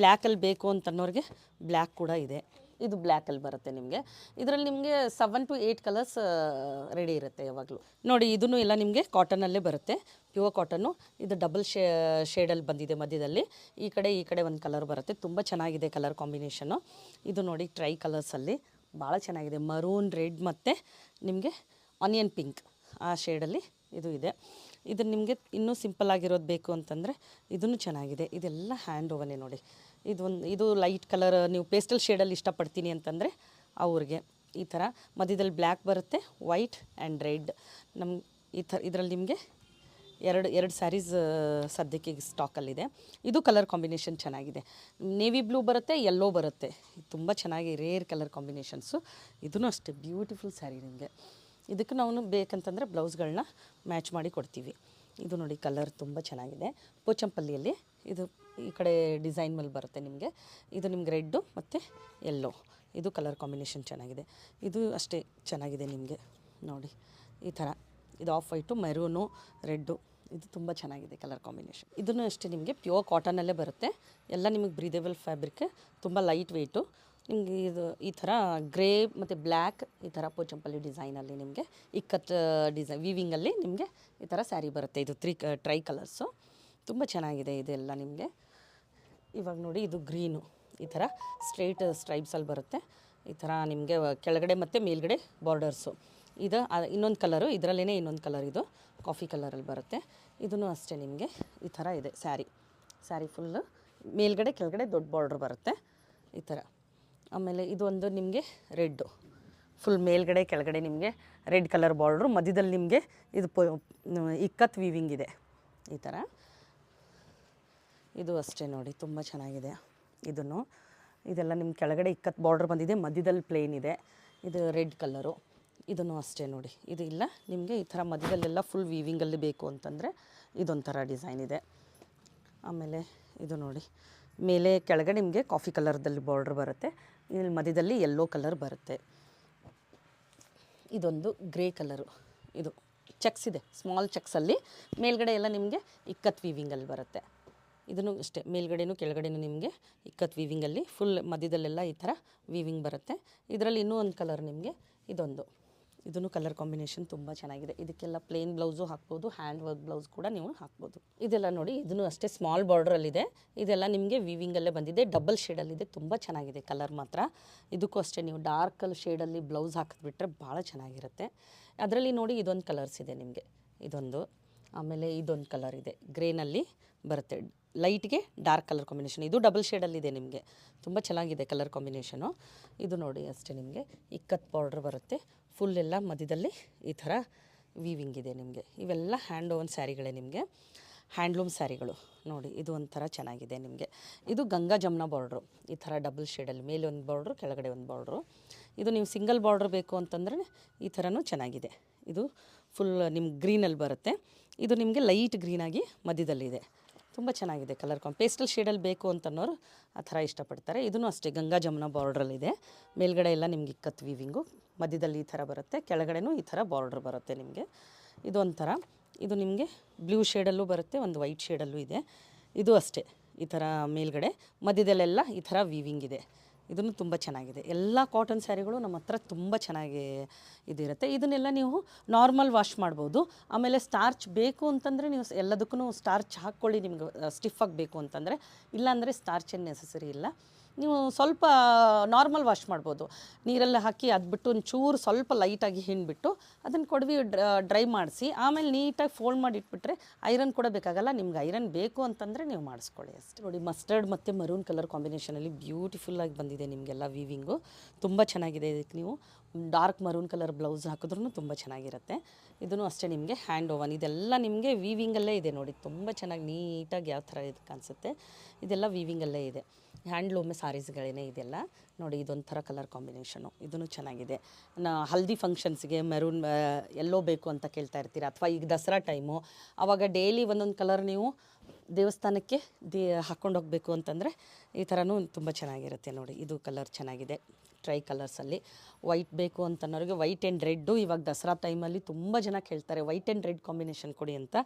ಬ್ಲ್ಯಾಕಲ್ಲಿ ಬೇಕು ಅಂತನ್ನೋರಿಗೆ ಬ್ಲ್ಯಾಕ್ ಕೂಡ ಇದೆ. ಇದು ಬ್ಲ್ಯಾಕಲ್ಲಿ ಬರುತ್ತೆ ನಿಮಗೆ. ಇದರಲ್ಲಿ ನಿಮಗೆ 7 to 8 ಕಲರ್ಸ್ ರೆಡಿ ಇರುತ್ತೆ ಯಾವಾಗಲೂ. ನೋಡಿ ಇದನ್ನು ಎಲ್ಲ ನಿಮಗೆ ಕಾಟನಲ್ಲೇ ಬರುತ್ತೆ, ಪ್ಯೂರ್ ಕಾಟನ್ನು. ಇದು ಡಬಲ್ ಶೇಡಲ್ಲಿ ಬಂದಿದೆ ಮಧ್ಯದಲ್ಲಿ. ಈ ಕಡೆ ಒಂದು ಕಲರ್ ಬರುತ್ತೆ, ತುಂಬ ಚೆನ್ನಾಗಿದೆ ಕಲರ್ ಕಾಂಬಿನೇಷನ್ನು. ಇದು ನೋಡಿ ಟ್ರೈ ಕಲರ್ಸಲ್ಲಿ ಭಾಳ ಚೆನ್ನಾಗಿದೆ, ಮರೂನ್ ರೆಡ್ ಮತ್ತು ನಿಮಗೆ ಆನಿಯನ್ ಪಿಂಕ್ ಆ ಶೇಡಲ್ಲಿ ಇದು ಇದೆ. ಇದು ನಿಮಗೆ ಇನ್ನೂ ಸಿಂಪಲ್ ಆಗಿರೋದು ಬೇಕು ಅಂತಂದರೆ ಇದೂ ಚೆನ್ನಾಗಿದೆ. ಇದೆಲ್ಲ ಹ್ಯಾಂಡ್ ಓವನ್ನೇ ನೋಡಿ. ಇದು ಲೈಟ್ ಕಲರ್, ನೀವು ಪೇಸ್ಟಲ್ ಶೇಡಲ್ಲಿ ಇಷ್ಟಪಡ್ತೀನಿ ಅಂತಂದರೆ ಅವ್ರಿಗೆ ಈ ಥರ ಮಧ್ಯದಲ್ಲಿ ಬ್ಲ್ಯಾಕ್ ಬರುತ್ತೆ, ವೈಟ್ ಆ್ಯಂಡ್ ರೆಡ್. ಇದರಲ್ಲಿ ನಿಮಗೆ ಎರಡು ಸ್ಯಾರೀಸ್ ಸದ್ಯಕ್ಕೆ ಸ್ಟಾಕಲ್ಲಿದೆ. ಇದು ಕಲರ್ ಕಾಂಬಿನೇಷನ್ ಚೆನ್ನಾಗಿದೆ. ನೇವಿ ಬ್ಲೂ ಬರುತ್ತೆ, ಯೆಲ್ಲೋ ಬರುತ್ತೆ. ತುಂಬ ಚೆನ್ನಾಗಿ ರೇರ್ ಕಲರ್ ಕಾಂಬಿನೇಷನ್ಸು. ಇದೂ ಅಷ್ಟೇ ಬ್ಯೂಟಿಫುಲ್ ಸ್ಯಾರಿ. ನಿಮಗೆ ಇದಕ್ಕೆ ನಾವು ಬೇಕಂತಂದರೆ ಬ್ಲೌಸ್ಗಳನ್ನ ಮ್ಯಾಚ್ ಮಾಡಿ ಕೊಡ್ತೀವಿ. ಇದು ನೋಡಿ ಕಲರ್ ತುಂಬ ಚೆನ್ನಾಗಿದೆ, ಪೋಚಂಪಲ್ಲಿಯಲ್ಲಿ. ಇದು ಈ ಕಡೆ ಡಿಸೈನ್ ಮೇಲೆ ಬರುತ್ತೆ ನಿಮಗೆ. ಇದು ನಿಮ್ಗೆ ರೆಡ್ಡು ಮತ್ತು ಯೆಲ್ಲೋ, ಇದು ಕಲರ್ ಕಾಂಬಿನೇಷನ್ ಚೆನ್ನಾಗಿದೆ. ಇದು ಅಷ್ಟೇ ಚೆನ್ನಾಗಿದೆ ನಿಮಗೆ ನೋಡಿ ಈ ಥರ. ಇದು ಆಫ್ ವೈಟು, ಮೆರೂನು, ರೆಡ್ಡು, ಇದು ತುಂಬ ಚೆನ್ನಾಗಿದೆ ಕಲರ್ ಕಾಂಬಿನೇಷನ್. ಇದನ್ನು ಅಷ್ಟೇ ನಿಮಗೆ ಪ್ಯೂರ್ ಕಾಟನಲ್ಲೇ ಬರುತ್ತೆ. ಎಲ್ಲ ನಿಮಗೆ ಬ್ರೀದೆಬಲ್ ಫ್ಯಾಬ್ರಿಕ್, ತುಂಬ ಲೈಟ್ ವೆಯ್ಟು. ನಿಮಗೆ ಇದು ಈ ಥರ ಗ್ರೇ ಮತ್ತು ಬ್ಲ್ಯಾಕ್ ಈ ಥರ ಪೋಚಂಪಲ್ಲಿ ಡಿಸೈನಲ್ಲಿ ನಿಮಗೆ ಇಕ್ಕತ್ ಡಿಸೈನ್ ವೀವಿಂಗಲ್ಲಿ ನಿಮಗೆ ಈ ಥರ ಸ್ಯಾರಿ ಬರುತ್ತೆ. ಇದು ಟ್ರೈ ಕಲರ್ಸು ತುಂಬ ಚೆನ್ನಾಗಿದೆ ಇದೆಲ್ಲ ನಿಮಗೆ. ಇವಾಗ ನೋಡಿ ಇದು ಗ್ರೀನು, ಈ ಥರ ಸ್ಟ್ರೈಟ್ ಸ್ಟ್ರೈಪ್ಸಲ್ಲಿ ಬರುತ್ತೆ. ಈ ಥರ ನಿಮಗೆ ಕೆಳಗಡೆ ಮತ್ತು ಮೇಲ್ಗಡೆ ಬಾರ್ಡರ್ಸು. ಇದು ಇನ್ನೊಂದು ಕಲರು, ಇದರಲ್ಲೇ ಇನ್ನೊಂದು ಕಲರ್, ಇದು ಕಾಫಿ ಕಲರಲ್ಲಿ ಬರುತ್ತೆ. ಇದೂ ಅಷ್ಟೇ ನಿಮಗೆ ಈ ಥರ ಇದೆ ಸ್ಯಾರಿ ಫುಲ್ಲು ಮೇಲ್ಗಡೆ ಕೆಳಗಡೆ ದೊಡ್ಡ ಬಾರ್ಡ್ರ್ ಬರುತ್ತೆ ಈ ಥರ. ಆಮೇಲೆ ಇದೊಂದು ನಿಮಗೆ ರೆಡ್ಡು, ಫುಲ್ ಮೇಲ್ಗಡೆ ಕೆಳಗಡೆ ನಿಮಗೆ ರೆಡ್ ಕಲರ್ ಬಾರ್ಡ್ರು, ಮಧ್ಯದಲ್ಲಿ ನಿಮಗೆ ಇದು ಇಕ್ಕತ್ ವೀವಿಂಗ್ ಇದೆ ಈ ಥರ. ಇದು ಅಷ್ಟೇ ನೋಡಿ ತುಂಬ ಚೆನ್ನಾಗಿದೆ. ಇದೆಲ್ಲ ನಿಮ್ಮ ಕೆಳಗಡೆ ಇಕ್ಕತ್ ಬಾರ್ಡ್ರ್ ಬಂದಿದೆ, ಮಧ್ಯದಲ್ಲಿ ಪ್ಲೇನ್ ಇದೆ. ಇದು ರೆಡ್ ಕಲರು. ಇದನ್ನು ಅಷ್ಟೇ ನೋಡಿ. ಇದು ಇಲ್ಲ ನಿಮಗೆ ಈ ಥರ ಮಧ್ಯದಲ್ಲೆಲ್ಲ ಫುಲ್ ವೀವಿಂಗಲ್ಲಿ ಬೇಕು ಅಂತಂದರೆ ಇದೊಂಥರ ಡಿಸೈನ್ ಇದೆ. ಆಮೇಲೆ ಇದು ನೋಡಿ ಮೇಲೆ ಕೆಳಗಡೆ ನಿಮಗೆ ಕಾಫಿ ಕಲರ್ದಲ್ಲಿ ಬಾರ್ಡ್ರ್ ಬರುತ್ತೆ, ಇಲ್ಲಿ ಮಧ್ಯದಲ್ಲಿ ಯೆಲ್ಲೋ ಕಲರ್ ಬರುತ್ತೆ. ಇದೊಂದು ಗ್ರೇ ಕಲರು, ಇದು ಚೆಕ್ಸ್ ಇದೆ, ಸ್ಮಾಲ್ ಚೆಕ್ಸಲ್ಲಿ ಮೇಲ್ಗಡೆ ಎಲ್ಲ ನಿಮಗೆ ಇಕ್ಕತ್ ವೀವಿಂಗಲ್ಲಿ ಬರುತ್ತೆ. ಇದನ್ನು ಅಷ್ಟೇ ಮೇಲ್ಗಡೆನೂ ಕೆಳಗಡೆನೂ ನಿಮಗೆ ಇಕ್ಕತ್ ವೀವಿಂಗಲ್ಲಿ ಫುಲ್ ಮಧ್ಯದಲ್ಲೆಲ್ಲ ಈ ಥರ ವೀವಿಂಗ್ ಬರುತ್ತೆ. ಇದರಲ್ಲಿ ಇನ್ನೂ ಒಂದು ಕಲರ್ ನಿಮಗೆ ಇದನ್ನು ಕಲರ್ ಕಾಂಬಿನೇಷನ್ ತುಂಬ ಚೆನ್ನಾಗಿದೆ. ಇದಕ್ಕೆಲ್ಲ ಪ್ಲೇನ್ ಬ್ಲೌಸು ಹಾಕ್ಬೋದು, ಹ್ಯಾಂಡ್ ವರ್ಕ್ ಬ್ಲೌಸ್ ಕೂಡ ನೀವು ಹಾಕ್ಬೋದು. ಇದೆಲ್ಲ ನೋಡಿ ಇದನ್ನು ಅಷ್ಟೇ ಸ್ಮಾಲ್ ಬಾರ್ಡ್ರಲ್ಲಿದೆ. ಇದೆಲ್ಲ ನಿಮಗೆ ವೀವಿಂಗಲ್ಲೇ ಬಂದಿದೆ, ಡಬಲ್ ಶೇಡಲ್ಲಿದೆ, ತುಂಬ ಚೆನ್ನಾಗಿದೆ ಕಲರ್ ಮಾತ್ರ. ಇದಕ್ಕೂ ಅಷ್ಟೇ ನೀವು ಡಾರ್ಕ್ ಶೇಡಲ್ಲಿ ಬ್ಲೌಸ್ ಹಾಕಿದ್ಬಿಟ್ರೆ ಭಾಳ ಚೆನ್ನಾಗಿರುತ್ತೆ. ಅದರಲ್ಲಿ ನೋಡಿ ಇದೊಂದು ಕಲರ್ಸ್ ಇದೆ ನಿಮಗೆ, ಇದೊಂದು, ಆಮೇಲೆ ಇದೊಂದು ಕಲರ್ ಇದೆ ಗ್ರೇನಲ್ಲಿ ಬರುತ್ತೆ, ಲೈಟ್ಗೆ ಡಾರ್ಕ್ ಕಲರ್ ಕಾಂಬಿನೇಷನ್. ಇದು ಡಬಲ್ ಶೇಡಲ್ಲಿದೆ ನಿಮಗೆ, ತುಂಬ ಚೆನ್ನಾಗಿದೆ ಕಲರ್ ಕಾಂಬಿನೇಷನು. ಇದು ನೋಡಿ ಅಷ್ಟೇ ನಿಮಗೆ ಇಕ್ಕತ್ ಬಾರ್ಡ್ರ್ ಬರುತ್ತೆ, ಫುಲ್ ಎಲ್ಲ ಮಧ್ಯದಲ್ಲಿ ಈ ಥರ ವೀವಿಂಗ್ ಇದೆ ನಿಮಗೆ. ಇವೆಲ್ಲ ಹ್ಯಾಂಡ್ ಓವನ್ ಸ್ಯಾರಿಗಳೇ ನಿಮಗೆ, ಹ್ಯಾಂಡ್ಲೂಮ್ ಸ್ಯಾರಿಗಳು ನೋಡಿ. ಇದು ಒಂಥರ ಚೆನ್ನಾಗಿದೆ ನಿಮಗೆ. ಇದು ಗಂಗಾ ಜಮುನಾ ಬಾರ್ಡ್ರು, ಈ ಥರ ಡಬಲ್ ಶೇಡಲ್ಲಿ ಮೇಲೆ ಒಂದು ಬಾರ್ಡ್ರು ಕೆಳಗಡೆ ಒಂದು ಬಾರ್ಡ್ರು. ಇದು ನೀವು ಸಿಂಗಲ್ ಬಾರ್ಡ್ರ್ ಬೇಕು ಅಂತಂದರೆ ಈ ಥರನೂ ಚೆನ್ನಾಗಿದೆ. ಇದು ಫುಲ್ ನಿಮ್ಗೆ ಗ್ರೀನಲ್ಲಿ ಬರುತ್ತೆ. ಇದು ನಿಮಗೆ ಲೈಟ್ ಗ್ರೀನಾಗಿ ಮಧ್ಯದಲ್ಲಿದೆ, ತುಂಬ ಚೆನ್ನಾಗಿದೆ ಕಲರ್ ಪೇಸ್ಟಲ್ ಶೇಡಲ್ಲಿ ಬೇಕು ಅಂತನ್ನೋರು ಆ ಥರ ಇಷ್ಟಪಡ್ತಾರೆ. ಇದೂ ಅಷ್ಟೇ ಗಂಗಾ ಜಮುನಾ ಬಾರ್ಡ್ರಲ್ಲಿದೆ. ಮೇಲ್ಗಡೆ ಎಲ್ಲ ನಿಮ್ಗೆ ಇಕ್ಕತ್ತು ವೀವಿಂಗು, ಮಧ್ಯದಲ್ಲಿ ಈ ಥರ ಬರುತ್ತೆ, ಕೆಳಗಡೆನೂ ಈ ಥರ ಬಾರ್ಡ್ರ್ ಬರುತ್ತೆ ನಿಮಗೆ. ಇದು ಒಂಥರ, ಇದು ನಿಮಗೆ ಬ್ಲೂ ಶೇಡಲ್ಲೂ ಬರುತ್ತೆ, ಒಂದು ವೈಟ್ ಶೇಡಲ್ಲೂ ಇದೆ. ಇದು ಅಷ್ಟೇ ಈ ಥರ ಮೇಲ್ಗಡೆ ಮಧ್ಯದಲ್ಲೆಲ್ಲ ಈ ಥರ ವೀವಿಂಗ್ ಇದೆ. ಇದನ್ನು ತುಂಬ ಚೆನ್ನಾಗಿದೆ. ಎಲ್ಲ ಕಾಟನ್ ಸ್ಯಾರಿಗಳು ನಮ್ಮ ಹತ್ರ ತುಂಬ ಚೆನ್ನಾಗಿ ಇದಿರುತ್ತೆ. ಇದನ್ನೆಲ್ಲ ನೀವು ನಾರ್ಮಲ್ ವಾಶ್ ಮಾಡ್ಬೋದು. ಆಮೇಲೆ ಸ್ಟಾರ್ಚ್ ಬೇಕು ಅಂತಂದರೆ ನೀವು ಎಲ್ಲದಕ್ಕೂ ಸ್ಟಾರ್ಚ್ ಹಾಕ್ಕೊಳ್ಳಿ, ನಿಮ್ಗೆ ಸ್ಟಿಫ್ ಆಗಬೇಕು ಅಂತಂದರೆ. ಇಲ್ಲಾಂದರೆ ಸ್ಟಾರ್ಚ್ ಏನು ನೆಸಸರಿ ಇಲ್ಲ, ನೀವು ಸ್ವಲ್ಪ ನಾರ್ಮಲ್ ವಾಶ್ ಮಾಡ್ಬೋದು. ನೀರೆಲ್ಲ ಹಾಕಿ ಅದ್ಬಿಟ್ಟು ಒಂಚೂರು ಸ್ವಲ್ಪ ಲೈಟಾಗಿ ಹಿಂಡ್ಬಿಟ್ಟು ಅದನ್ನು ಕೊಡವಿ ಡ್ರೈ ಮಾಡಿಸಿ ಆಮೇಲೆ ನೀಟಾಗಿ ಫೋಲ್ಡ್ ಮಾಡಿ ಇಟ್ಬಿಟ್ರೆ ಐರನ್ ಕೂಡ ಬೇಕಾಗಲ್ಲ. ನಿಮ್ಗೆ ಐರನ್ ಬೇಕು ಅಂತಂದರೆ ನೀವು ಮಾಡಿಸ್ಕೊಳ್ಳಿ ಅಷ್ಟೇ. ನೋಡಿ, ಮಸ್ಟರ್ಡ್ ಮತ್ತು ಮರೂನ್ ಕಲರ್ ಕಾಂಬಿನೇಷನಲ್ಲಿ ಬ್ಯೂಟಿಫುಲ್ಲಾಗಿ ಬಂದಿದೆ ನಿಮಗೆಲ್ಲ ವೀವಿಂಗು, ತುಂಬ ಚೆನ್ನಾಗಿದೆ. ಇದಕ್ಕೆ ನೀವು ಡಾರ್ಕ್ ಮರೂನ್ ಕಲರ್ ಬ್ಲೌಸ್ ಹಾಕಿದ್ರೂ ತುಂಬ ಚೆನ್ನಾಗಿರುತ್ತೆ. ಇದೂ ಅಷ್ಟೇ ನಿಮಗೆ ಹ್ಯಾಂಡ್ ಓವನ್, ಇದೆಲ್ಲ ನಿಮಗೆ ವೀವಿಂಗಲ್ಲೇ ಇದೆ ನೋಡಿ. ತುಂಬ ಚೆನ್ನಾಗಿ ನೀಟಾಗಿ ಯಾವ ಥರ ಇದು ಕಾಣಿಸುತ್ತೆ, ಇದೆಲ್ಲ ವೀವಿಂಗಲ್ಲೇ ಇದೆ. ಹ್ಯಾಂಡ್ಲೂಮ್ ಸ್ಯಾರೀಸ್ಗಳೇ ಇದೆಲ್ಲ ನೋಡಿ. ಇದೊಂಥರ ಕಲರ್ ಕಾಂಬಿನೇಷನು, ಇದೂ ಚೆನ್ನಾಗಿದೆ. ಹಲ್ದಿ ಫಂಕ್ಷನ್ಸ್ಗೆ ಮೆರೂನ್ ಎಲ್ಲೋ ಬೇಕು ಅಂತ ಕೇಳ್ತಾ ಇರ್ತೀರ, ಅಥವಾ ಈಗ ದಸರಾ ಟೈಮು, ಆವಾಗ ಡೈಲಿ ಒಂದೊಂದು ಕಲರ್ ನೀವು ದೇವಸ್ಥಾನಕ್ಕೆ ಹಾಕ್ಕೊಂಡು ಹೋಗಬೇಕು ಅಂತಂದರೆ ಈ ಥರನೂ ತುಂಬ ಚೆನ್ನಾಗಿರುತ್ತೆ ನೋಡಿ. ಇದು ಕಲರ್ ಚೆನ್ನಾಗಿದೆ, ಟ್ರೈ ಕಲರ್ಸಲ್ಲಿ. ವೈಟ್ ಬೇಕು ಅಂತನ್ನೋರಿಗೆ ವೈಟ್ ಆ್ಯಂಡ್ ರೆಡ್ಡು ಇವಾಗ ದಸರಾ ಟೈಮಲ್ಲಿ ತುಂಬ ಜನ ಕೇಳ್ತಾರೆ, ವೈಟ್ ಆ್ಯಂಡ್ ರೆಡ್ ಕಾಂಬಿನೇಷನ್ ಕೊಡಿ ಅಂತ,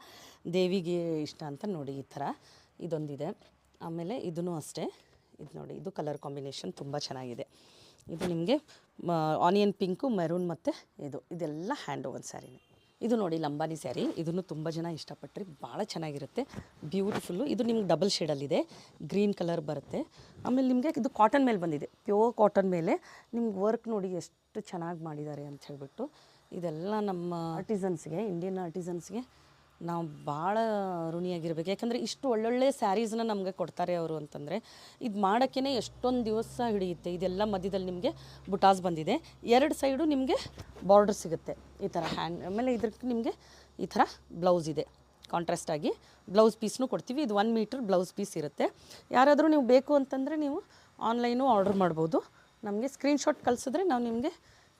ದೇವಿಗೆ ಇಷ್ಟ ಅಂತ ನೋಡಿ. ಈ ಥರ ಇದೊಂದಿದೆ. ಆಮೇಲೆ ಇದೂ ಅಷ್ಟೇ, ಇದು ನೋಡಿ, ಇದು ಕಲರ್ ಕಾಂಬಿನೇಷನ್ ತುಂಬ ಚೆನ್ನಾಗಿದೆ. ಇದು ನಿಮಗೆ ಆನಿಯನ್ ಪಿಂಕು, ಮೆರೂನ್ ಮತ್ತು ಇದೆಲ್ಲ ಹ್ಯಾಂಡ್ ಓವನ್ ಸ್ಯಾರಿನೇ. ಇದು ನೋಡಿ ಲಂಬಾನಿ ಸ್ಯಾರಿ, ಇದನ್ನು ತುಂಬ ಜನ ಇಷ್ಟಪಟ್ಟರೆ, ಭಾಳ ಚೆನ್ನಾಗಿರುತ್ತೆ, ಬ್ಯೂಟಿಫುಲ್ಲು. ಇದು ನಿಮ್ಗೆ ಡಬಲ್ ಶೇಡಲ್ಲಿದೆ, ಗ್ರೀನ್ ಕಲರ್ ಬರುತ್ತೆ. ಆಮೇಲೆ ನಿಮಗೆ ಇದು ಕಾಟನ್ ಮೇಲೆ ಬಂದಿದೆ, ಪ್ಯೂರ್ ಕಾಟನ್ ಮೇಲೆ ನಿಮ್ಗೆ ವರ್ಕ್ ನೋಡಿ ಎಷ್ಟು ಚೆನ್ನಾಗಿ ಮಾಡಿದ್ದಾರೆ ಅಂತ ಹೇಳ್ಬಿಟ್ಟು. ಇದೆಲ್ಲ ನಮ್ಮ ಆರ್ಟಿಸನ್ಸ್ಗೆ, ಇಂಡಿಯನ್ ಆರ್ಟಿಸನ್ಸ್ಗೆ ನಾವು ಭಾಳ ಋಣಿಯಾಗಿರ್ಬೇಕು. ಯಾಕಂದರೆ ಇಷ್ಟು ಒಳ್ಳೊಳ್ಳೆ ಸ್ಯಾರೀಸ್ನ ನಮಗೆ ಕೊಡ್ತಾರೆ ಅವರು ಅಂತಂದರೆ, ಇದು ಮಾಡೋಕ್ಕೇ ಎಷ್ಟೊಂದು ದಿವಸ ಹಿಡಿಯುತ್ತೆ. ಇದೆಲ್ಲ ಮಧ್ಯದಲ್ಲಿ ನಿಮಗೆ ಬುಟಾಸ್ ಬಂದಿದೆ, ಎರಡು ಸೈಡು ನಿಮಗೆ ಬಾರ್ಡರ್ ಸಿಗುತ್ತೆ ಈ ಥರ ಹ್ಯಾಂಡ್. ಆಮೇಲೆ ಇದಕ್ಕೆ ನಿಮಗೆ ಈ ಥರ ಬ್ಲೌಸ್ ಇದೆ, ಕಾಂಟ್ರಾಸ್ಟ್ ಆಗಿ ಬ್ಲೌಸ್ ಪೀಸ್ನೂ ಕೊಡ್ತೀವಿ. ಇದು 1 ಮೀಟ್ರ್ ಬ್ಲೌಸ್ ಪೀಸ್ ಇರುತ್ತೆ. ಯಾರಾದರೂ ನೀವು ಬೇಕು ಅಂತಂದರೆ ನೀವು ಆನ್ಲೈನು ಆರ್ಡ್ರ್ ಮಾಡ್ಬೋದು. ನಮಗೆ ಸ್ಕ್ರೀನ್ಶಾಟ್ ಕಳಿಸಿದ್ರೆ ನಾವು ನಿಮಗೆ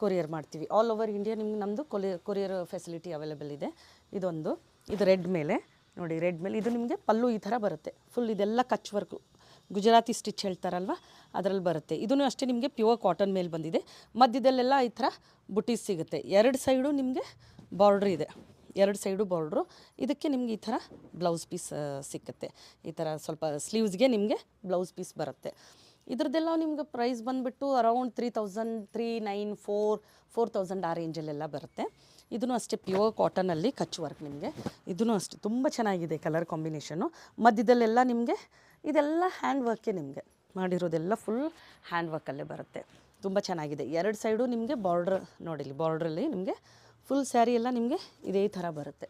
ಕೊರಿಯರ್ ಮಾಡ್ತೀವಿ. ಆಲ್ ಓವರ್ ಇಂಡಿಯಾ ನಿಮ್ಗೆ ನಮ್ಮದು ಕೊರಿಯರ್ ಫೆಸಿಲಿಟಿ ಅವೈಲೇಬಲ್ ಇದೆ. ಇದೊಂದು, ಇದು ರೆಡ್ ಮೇಲೆ ನೋಡಿ, ರೆಡ್ ಮೇಲೆ ಇದು ನಿಮಗೆ ಪಲ್ಲು ಈ ಥರ ಬರುತ್ತೆ ಫುಲ್. ಇದೆಲ್ಲ ಕಚ್ ವರ್ಕು, ಗುಜರಾತಿ ಸ್ಟಿಚ್ ಹೇಳ್ತಾರಲ್ವ ಅದರಲ್ಲಿ ಬರುತ್ತೆ. ಇದೂ ಅಷ್ಟೇ ನಿಮಗೆ ಪ್ಯೂರ್ ಕಾಟನ್ ಮೇಲೆ ಬಂದಿದೆ. ಮಧ್ಯದಲ್ಲೆಲ್ಲ ಈ ಥರ ಬುಟೀಸ್ ಸಿಗುತ್ತೆ. ಎರಡು ಸೈಡು ನಿಮಗೆ ಬಾರ್ಡ್ರ್ ಇದೆ, ಎರಡು ಸೈಡು ಬಾರ್ಡ್ರು. ಇದಕ್ಕೆ ನಿಮ್ಗೆ ಈ ಥರ ಬ್ಲೌಸ್ ಪೀಸ್ ಸಿಕ್ಕುತ್ತೆ. ಈ ಥರ ಸ್ವಲ್ಪ ಸ್ಲೀವ್ಸ್ಗೆ ನಿಮಗೆ ಬ್ಲೌಸ್ ಪೀಸ್ ಬರುತ್ತೆ. ಇದ್ರದ್ದೆಲ್ಲ ನಿಮ್ಗೆ ಪ್ರೈಸ್ ಬಂದುಬಿಟ್ಟು ಅರೌಂಡ್ 3000, 3900, 4000 ಆ ರೇಂಜಲ್ಲೆಲ್ಲ ಬರುತ್ತೆ. ಇದೂ ಅಷ್ಟೇ ಪ್ಯೂರ್ ಕಾಟನಲ್ಲಿ ಕಚ್ ವರ್ಕ್ ನಿಮಗೆ. ಇದೂ ಅಷ್ಟೇ ತುಂಬ ಚೆನ್ನಾಗಿದೆ ಕಲರ್ ಕಾಂಬಿನೇಷನು. ಮಧ್ಯದಲ್ಲೆಲ್ಲ ನಿಮಗೆ ಇದೆಲ್ಲ ಹ್ಯಾಂಡ್ ವರ್ಕೇ ನಿಮಗೆ ಮಾಡಿರೋದೆಲ್ಲ ಫುಲ್ ಹ್ಯಾಂಡ್ ವರ್ಕಲ್ಲೇ ಬರುತ್ತೆ. ತುಂಬ ಚೆನ್ನಾಗಿದೆ. ಎರಡು ಸೈಡು ನಿಮಗೆ ಬಾರ್ಡ್ರ್ ನೋಡಿಲಿ, ಬಾರ್ಡ್ರಲ್ಲಿ ನಿಮಗೆ ಫುಲ್ ಸ್ಯಾರಿ ಎಲ್ಲ ನಿಮಗೆ ಇದೇ ಥರ ಬರುತ್ತೆ,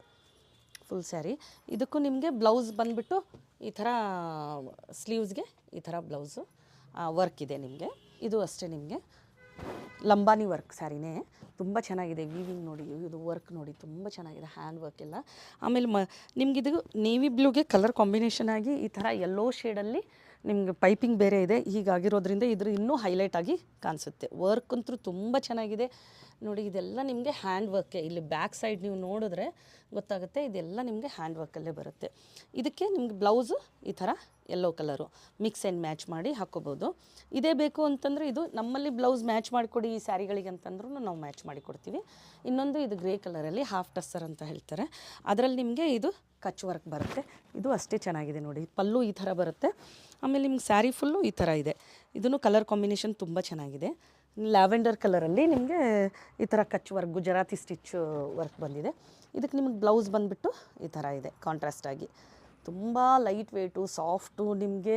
ಫುಲ್ ಸ್ಯಾರಿ. ಇದಕ್ಕೂ ನಿಮಗೆ ಬ್ಲೌಸ್ ಬಂದುಬಿಟ್ಟು ಈ ಥರ ಸ್ಲೀವ್ಸ್ಗೆ ಈ ಥರ ಬ್ಲೌಸು ವರ್ಕ್ ಇದೆ ನಿಮಗೆ. ಇದು ಅಷ್ಟೇ ನಿಮಗೆ ಲಂಬಾನಿ ವರ್ಕ್ ಸ್ಯಾರಿನೇ, ತುಂಬ ಚೆನ್ನಾಗಿದೆ. ವೀವಿಂಗ್ ನೋಡಿ, ಇದು ವರ್ಕ್ ನೋಡಿ ತುಂಬ ಚೆನ್ನಾಗಿದೆ, ಹ್ಯಾಂಡ್ ವರ್ಕ್ ಎಲ್ಲ. ಆಮೇಲೆ ನಿಮಗಿದು ನೇವಿ ಬ್ಲೂಗೆ ಕಲರ್ ಕಾಂಬಿನೇಷನ್ ಆಗಿ ಈ ಥರ ಯೆಲ್ಲೋ ಶೇಡಲ್ಲಿ ನಿಮ್ಗೆ ಪೈಪಿಂಗ್ ಬೇರೆ ಇದೆ. ಹೀಗಾಗಿರೋದ್ರಿಂದ ಇದ್ರ ಇನ್ನೂ ಹೈಲೈಟ್ ಆಗಿ ಕಾಣಿಸುತ್ತೆ. ವರ್ಕ್ ಅಂತೂ ತುಂಬ ಚೆನ್ನಾಗಿದೆ ನೋಡಿ. ಇದೆಲ್ಲ ನಿಮಗೆ ಹ್ಯಾಂಡ್ ವರ್ಕೇ. ಇಲ್ಲಿ ಬ್ಯಾಕ್ ಸೈಡ್ ನೀವು ನೋಡಿದ್ರೆ ಗೊತ್ತಾಗುತ್ತೆ, ಇದೆಲ್ಲ ನಿಮಗೆ ಹ್ಯಾಂಡ್ ವರ್ಕಲ್ಲೇ ಬರುತ್ತೆ. ಇದಕ್ಕೆ ನಿಮ್ಗೆ ಬ್ಲೌಸು ಈ ಥರ yellow colour mix and match ಮಾಡಿ ಹಾಕ್ಕೋಬೋದು. ಇದೇ ಬೇಕು ಅಂತಂದರೆ ಇದು ನಮ್ಮಲ್ಲಿ ಬ್ಲೌಸ್ ಮ್ಯಾಚ್ ಮಾಡಿಕೊಡಿ ಈ ಸ್ಯಾರಿಗಳಿಗೆ ಅಂತಂದ್ರೂ ನಾವು ಮ್ಯಾಚ್ ಮಾಡಿ ಕೊಡ್ತೀವಿ. ಇನ್ನೊಂದು ಇದು ಗ್ರೇ ಕಲರಲ್ಲಿ ಹಾಫ್ ಟಸ್ಸರ್ ಅಂತ ಹೇಳ್ತಾರೆ, ಅದರಲ್ಲಿ ನಿಮಗೆ ಇದು ಕಚ್ ವರ್ಕ್ ಬರುತ್ತೆ. ಇದು ಅಷ್ಟೇ ಚೆನ್ನಾಗಿದೆ ನೋಡಿ. ಪಲ್ಲು ಈ ಥರ ಬರುತ್ತೆ. ಆಮೇಲೆ ನಿಮ್ಗೆ ಸ್ಯಾರಿ ಫುಲ್ಲು ಈ ಥರ ಇದೆ. ಇದನ್ನು ಕಲರ್ ಕಾಂಬಿನೇಷನ್ ತುಂಬ ಚೆನ್ನಾಗಿದೆ. ಲ್ಯಾವೆಂಡರ್ ಕಲರಲ್ಲಿ ನಿಮಗೆ ಈ ಥರ ಕಚ್ ವರ್ಕ್, ಗುಜರಾತಿ ಸ್ಟಿಚ್ ವರ್ಕ್ ಬಂದಿದೆ. ಇದಕ್ಕೆ ನಿಮಗೆ ಬ್ಲೌಸ್ ಬಂದುಬಿಟ್ಟು ಈ ಥರ ಇದೆ ಕಾಂಟ್ರಾಸ್ಟಾಗಿ. ತುಂಬ ಲೈಟ್ ವೆಯ್ಟು, ಸಾಫ್ಟು. ನಿಮಗೆ